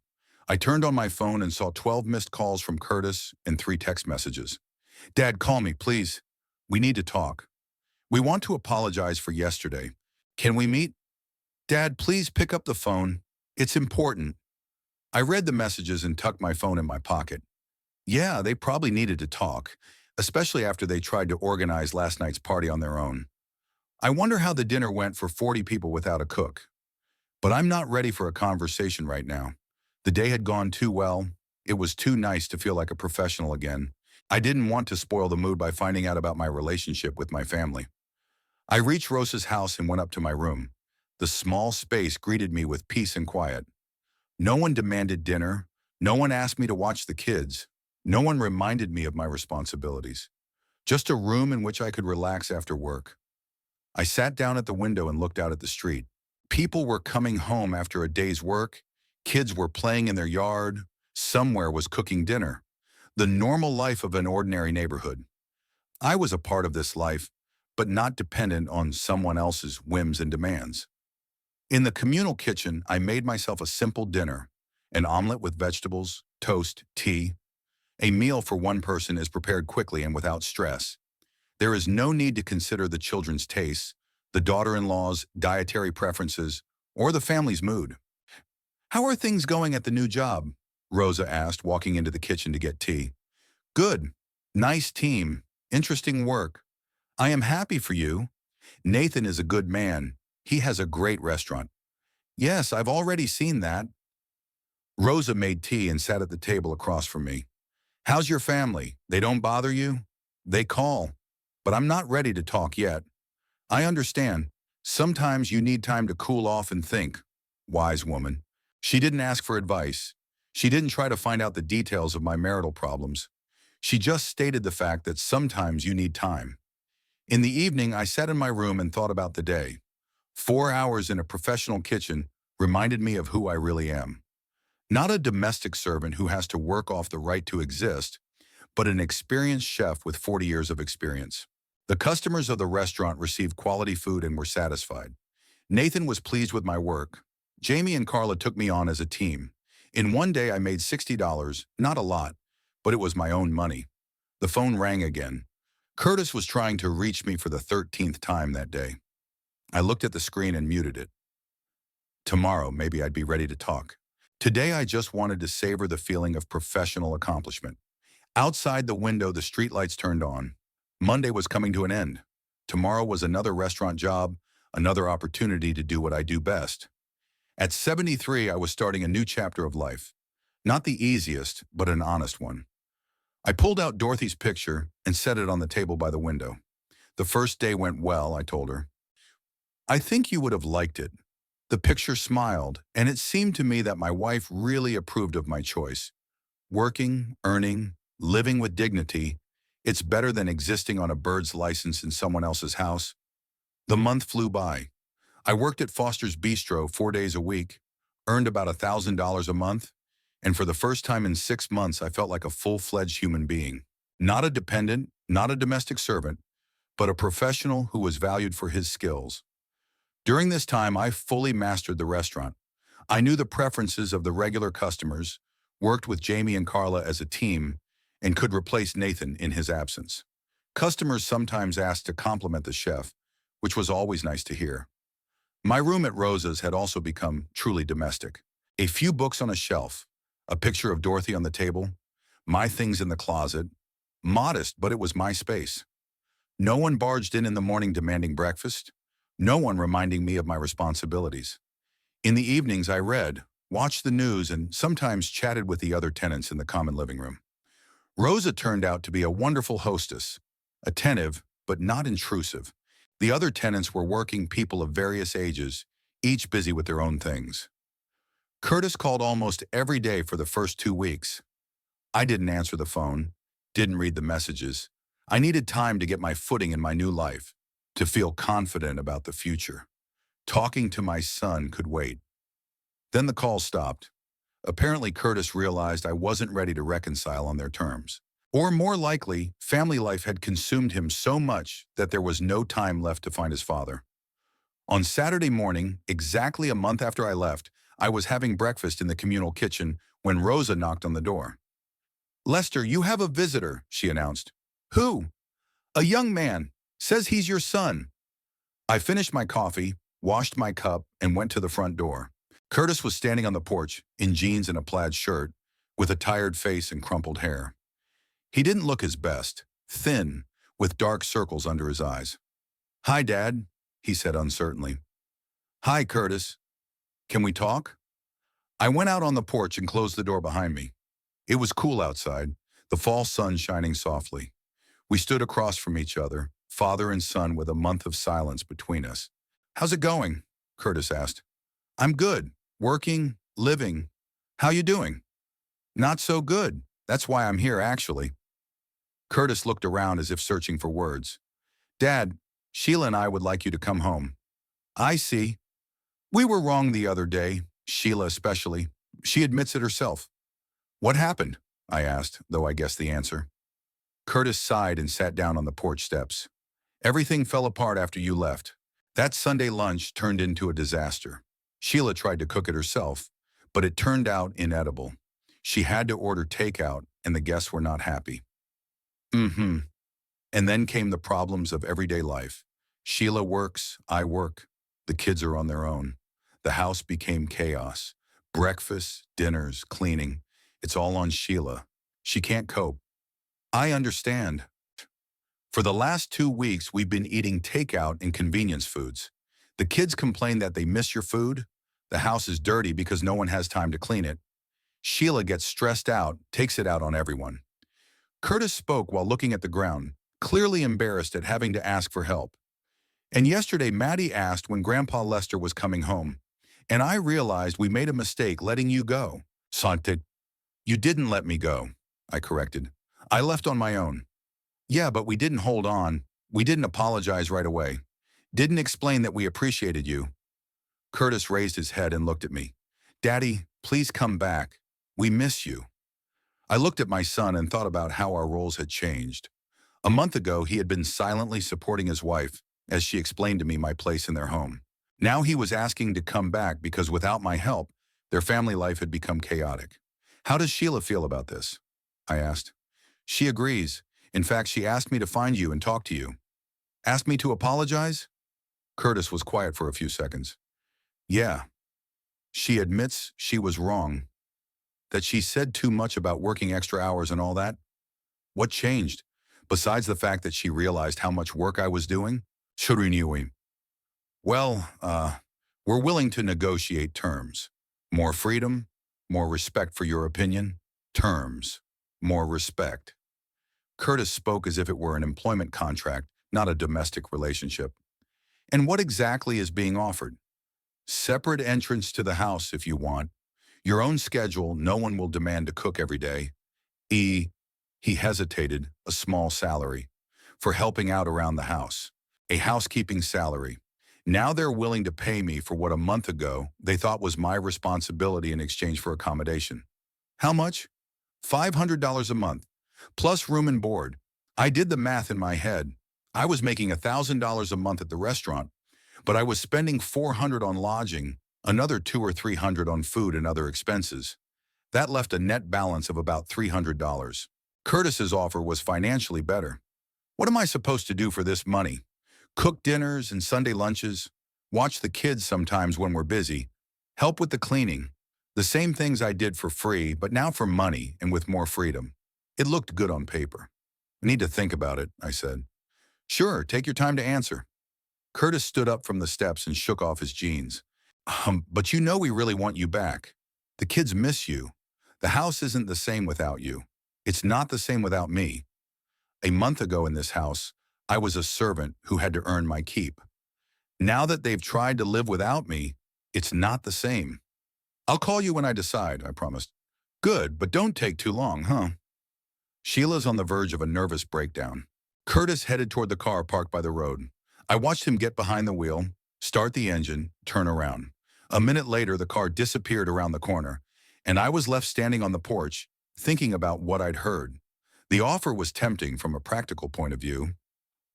I turned on my phone and saw 12 missed calls from Curtis and 3 text messages. Dad, call me, please. We need to talk. We want to apologize for yesterday. Can we meet? Dad, please pick up the phone. It's important. I read the messages and tucked my phone in my pocket. Yeah, they probably needed to talk, especially after they tried to organize last night's party on their own. I wonder how the dinner went for 40 people without a cook. But I'm not ready for a conversation right now. The day had gone too well. It was too nice to feel like a professional again. I didn't want to spoil the mood by finding out about my relationship with my family. I reached Rosa's house and went up to my room. The small space greeted me with peace and quiet. No one demanded dinner. No one asked me to watch the kids. No one reminded me of my responsibilities. Just a room in which I could relax after work. I sat down at the window and looked out at the street. People were coming home after a day's work. Kids were playing in their yard. Somewhere was cooking dinner. The normal life of an ordinary neighborhood. I was a part of this life, but not dependent on someone else's whims and demands. In the communal kitchen, I made myself a simple dinner, an omelet with vegetables, toast, tea. A meal for one person is prepared quickly and without stress. There is no need to consider the children's tastes, the daughter-in-law's dietary preferences, or the family's mood. How are things going at the new job? Rosa asked, walking into the kitchen to get tea. Good. Nice team. Interesting work. I am happy for you. Nathan is a good man. He has a great restaurant. Yes, I've already seen that. Rosa made tea and sat at the table across from me. How's your family? They don't bother you? They call. But I'm not ready to talk yet. I understand. Sometimes you need time to cool off and think. Wise woman. She didn't ask for advice. She didn't try to find out the details of my marital problems. She just stated the fact that sometimes you need time. In the evening, I sat in my room and thought about the day. 4 hours in a professional kitchen reminded me of who I really am. Not a domestic servant who has to work off the right to exist, but an experienced chef with 40 years of experience. The customers of the restaurant received quality food and were satisfied. Nathan was pleased with my work. Jamie and Carla took me on as a team. In one day, I made $60, not a lot, but it was my own money. The phone rang again. Curtis was trying to reach me for the 13th time that day. I looked at the screen and muted it. Tomorrow, maybe I'd be ready to talk. Today, I just wanted to savor the feeling of professional accomplishment. Outside the window, the streetlights turned on. Monday was coming to an end. Tomorrow was another restaurant job, another opportunity to do what I do best. At 73, I was starting a new chapter of life. Not the easiest, but an honest one. I pulled out Dorothy's picture and set it on the table by the window. The first day went well, I told her. I think you would have liked it. The picture smiled, and it seemed to me that my wife really approved of my choice. Working, earning, living with dignity, it's better than existing on a bird's license in someone else's house. The month flew by. I worked at Foster's Bistro 4 days a week, earned about $1,000 a month, and for the first time in 6 months, I felt like a full-fledged human being. Not a dependent, not a domestic servant, but a professional who was valued for his skills. During this time, I fully mastered the restaurant. I knew the preferences of the regular customers, worked with Jamie and Carla as a team, and could replace Nathan in his absence. Customers sometimes asked to compliment the chef, which was always nice to hear. My room at Rosa's had also become truly domestic. A few books on a shelf, a picture of Dorothy on the table, my things in the closet. Modest, but it was my space. No one barged in the morning demanding breakfast. No one reminding me of my responsibilities. In the evenings, I read, watched the news, and sometimes chatted with the other tenants in the common living room. Rosa turned out to be a wonderful hostess, attentive, but not intrusive. The other tenants were working people of various ages, each busy with their own things. Curtis called almost every day for the first 2 weeks. I didn't answer the phone, didn't read the messages. I needed time to get my footing in my new life, to feel confident about the future. Talking to my son could wait. Then the call stopped. Apparently, Curtis realized I wasn't ready to reconcile on their terms. Or more likely, family life had consumed him so much that there was no time left to find his father. On Saturday morning, exactly a month after I left, I was having breakfast in the communal kitchen when Rosa knocked on the door. "Lester, you have a visitor," she announced. "Who?" "A young man. Says he's your son." I finished my coffee, washed my cup, and went to the front door. Curtis was standing on the porch, in jeans and a plaid shirt, with a tired face and crumpled hair. He didn't look his best, thin, with dark circles under his eyes. "Hi, Dad," he said uncertainly. "Hi, Curtis. Can we talk?" I went out on the porch and closed the door behind me. It was cool outside, the fall sun shining softly. We stood across from each other, father and son, with a month of silence between us. "How's it going?" Curtis asked. "I'm good. Working, living. How you doing?" "Not so good. That's why I'm here, actually." Curtis looked around as if searching for words. "Dad, Sheila and I would like you to come home." "I see. We were wrong the other day, Sheila especially. She admits it herself." "What happened?" I asked, though I guessed the answer. Curtis sighed and sat down on the porch steps. "Everything fell apart after you left. That Sunday lunch turned into a disaster. Sheila tried to cook it herself, but it turned out inedible. She had to order takeout, and the guests were not happy." "Mm-hmm. And then came the problems of everyday life. Sheila works, I work. The kids are on their own. The house became chaos. Breakfast, dinners, cleaning. It's all on Sheila. She can't cope." "I understand. For the last 2 weeks, we've been eating takeout and convenience foods. The kids complain that they miss your food. The house is dirty because no one has time to clean it. Sheila gets stressed out, takes it out on everyone." Curtis spoke while looking at the ground, clearly embarrassed at having to ask for help. "And yesterday, Maddie asked when Grandpa Lester was coming home, and I realized we made a mistake letting you go." "Sante." "You didn't let me go," I corrected. "I left on my own." "Yeah, but we didn't hold on. We didn't apologize right away. Didn't explain that we appreciated you." Curtis raised his head and looked at me. "Daddy, please come back. We miss you." I looked at my son and thought about how our roles had changed. A month ago, he had been silently supporting his wife as she explained to me my place in their home. Now he was asking to come back because without my help, their family life had become chaotic. "How does Sheila feel about this?" I asked. "She agrees. In fact, she asked me to find you and talk to you." "Asked me to apologize?" Curtis was quiet for a few seconds. "Yeah. She admits she was wrong. That she said too much about working extra hours and all that." "What changed? Besides the fact that she realized how much work I was doing?" "Shurinyui." "Well, we're willing to negotiate terms. More freedom, more respect for your opinion. Terms, more respect." Curtis spoke as if it were an employment contract, not a domestic relationship. "And what exactly is being offered?" "Separate entrance to the house if you want. Your own schedule, no one will demand to cook every day. He hesitated, a small salary. For helping out around the house. A housekeeping salary. Now they're willing to pay me for what a month ago they thought was my responsibility in exchange for accommodation." "How much?" $500 a month, plus room and board. I did the math in my head. I was making $1,000 a month at the restaurant, but I was spending $400 on lodging, another $200 or $300 on food and other expenses. That left a net balance of about $300. Curtis's offer was financially better. What am I supposed to do for this money? Cook dinners and Sunday lunches, watch the kids sometimes when we're busy, help with the cleaning. The same things I did for free, but now for money and with more freedom. It looked good on paper. "I need to think about it," I said. "Sure, take your time to answer." Curtis stood up from the steps and shook off his jeans. But you know we really want you back. The kids miss you. The house isn't the same without you. It's not the same without me. A month ago in this house, I was a servant who had to earn my keep. Now that they've tried to live without me, it's not the same." "I'll call you when I decide," I promised. "Good, but don't take too long, huh?" Sheila's on the verge of a nervous breakdown. Curtis headed toward the car parked by the road. I watched him get behind the wheel, start the engine, turn around. A minute later, the car disappeared around the corner, And I was left standing on the porch, thinking about what I'd heard. The offer was tempting from a practical point of view.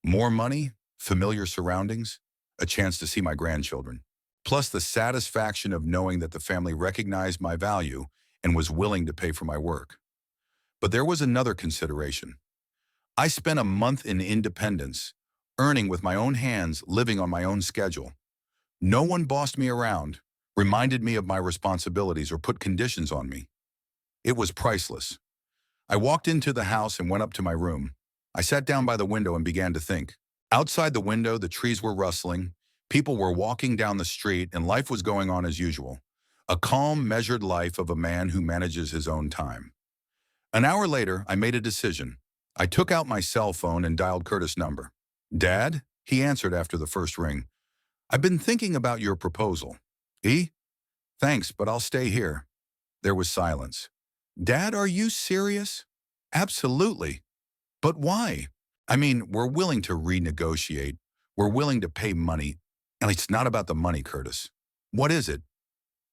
More money, familiar surroundings, a chance to see my grandchildren. Plus the satisfaction of knowing that the family recognized my value and was willing to pay for my work. But there was another consideration. I spent a month in independence, earning with my own hands, living on my own schedule. No one bossed me around, reminded me of my responsibilities, or put conditions on me. It was priceless. I walked into the house and went up to my room. I sat down by the window and began to think. Outside the window, the trees were rustling, people were walking down the street, and life was going on as usual. A calm, measured life of a man who manages his own time. An hour later, I made a decision. I took out my cell phone and dialed Curtis' number. "Dad?" He answered after the first ring. "I've been thinking about your proposal." "E? Thanks, but I'll stay here." There was silence. "Dad, are you serious?" "Absolutely." "But why?" "I mean, we're willing to renegotiate. We're willing to pay money. And it's not about the money, Curtis." "What is it?"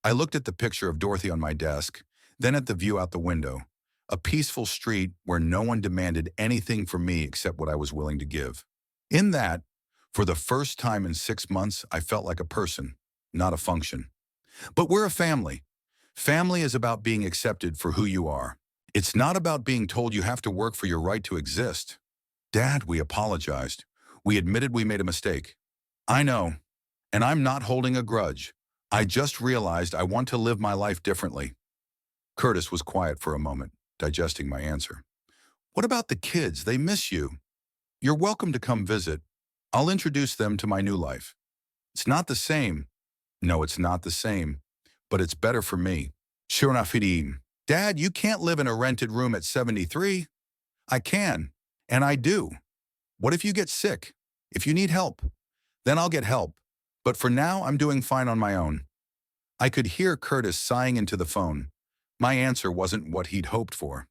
I looked at the picture of Dorothy on my desk, then at the view out the window. A peaceful street where no one demanded anything from me except what I was willing to give. In that, for the first time in 6 months, I felt like a person, not a function. But we're a family. Family is about being accepted for who you are. It's not about being told you have to work for your right to exist. "Dad," we apologized. We admitted we made a mistake. "I know, and I'm not holding a grudge. I just realized I want to live my life differently." Curtis was quiet for a moment, digesting my answer. "What about the kids? They miss you." "You're welcome to come visit. I'll introduce them to my new life." "It's not the same." "No, it's not the same, but it's better for me." "Shurnafidim." "Dad, you can't live in a rented room at 73. "I can, and I do." "What if you get sick? If you need help?" "Then I'll get help. But for now, I'm doing fine on my own." I could hear Curtis sighing into the phone. My answer wasn't what he'd hoped for.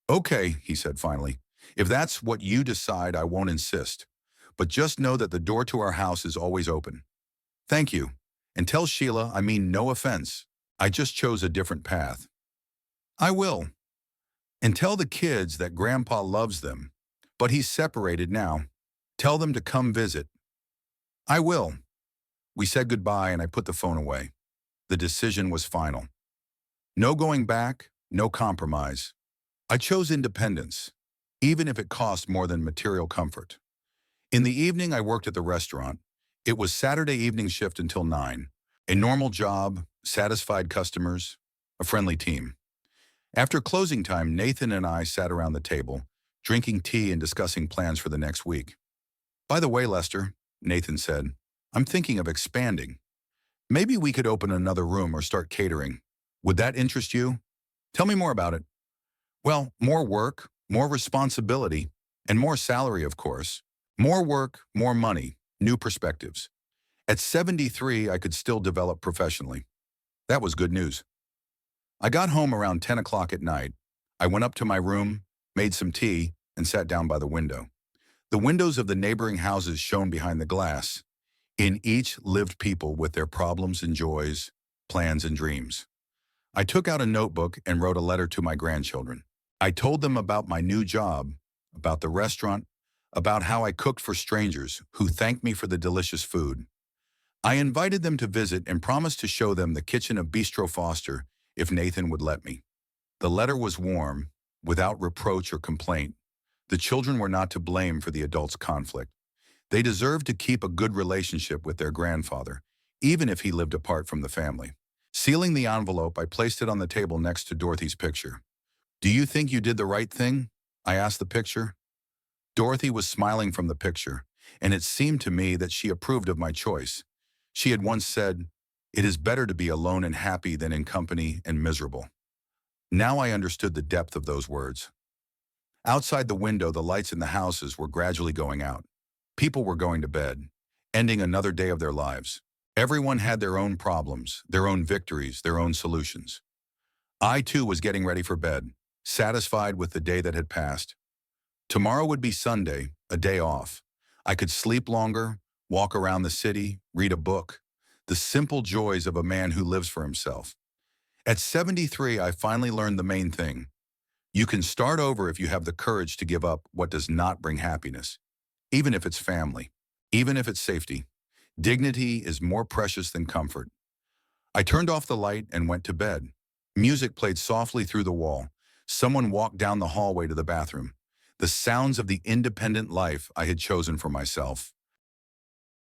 "Okay," he said finally. "If that's what you decide, I won't insist. But just know that the door to our house is always open." "Thank you. And tell Sheila I mean no offense. I just chose a different path." "I will. And tell the kids that Grandpa loves them. But he's separated now. Tell them to come visit." "I will." We said goodbye and I put the phone away. The decision was final. No going back, no compromise. I chose independence, even if it cost more than material comfort. In the evening, I worked at the restaurant. It was Saturday evening shift until 9. A normal job, satisfied customers, a friendly team. After closing time, Nathan and I sat around the table, drinking tea and discussing plans for the next week. "By the way, Lester," Nathan said, "I'm thinking of expanding. Maybe we could open another room or start catering. Would that interest you?" "Tell me more about it." "Well, more work, more responsibility, and more salary, of course. More work, more money, new perspectives. At 73, I could still develop professionally." That was good news. I got home around 10 o'clock at night. I went up to my room, made some tea, and sat down by the window. The windows of the neighboring houses shone behind the glass. In each lived people with their problems and joys, plans and dreams. I took out a notebook and wrote a letter to my grandchildren. I told them about my new job, about the restaurant, about how I cooked for strangers who thanked me for the delicious food. I invited them to visit and promised to show them the kitchen of Bistro Foster if Nathan would let me. The letter was warm, without reproach or complaint. The children were not to blame for the adults' conflict. They deserved to keep a good relationship with their grandfather, even if he lived apart from the family. Sealing the envelope, I placed it on the table next to Dorothy's picture. "Do you think you did the right thing?" I asked the picture. Dorothy was smiling from the picture, and it seemed to me that she approved of my choice. She had once said, "It is better to be alone and happy than in company and miserable." Now I understood the depth of those words. Outside the window, the lights in the houses were gradually going out. People were going to bed, ending another day of their lives. Everyone had their own problems, their own victories, their own solutions. I, too, was getting ready for bed, satisfied with the day that had passed. Tomorrow would be Sunday, a day off. I could sleep longer, walk around the city, read a book. The simple joys of a man who lives for himself. At 73, I finally learned the main thing. You can start over if you have the courage to give up what does not bring happiness, even if it's family, even if it's safety. Dignity is more precious than comfort. I turned off the light and went to bed. Music played softly through the wall. Someone walked down the hallway to the bathroom. The sounds of the independent life I had chosen for myself.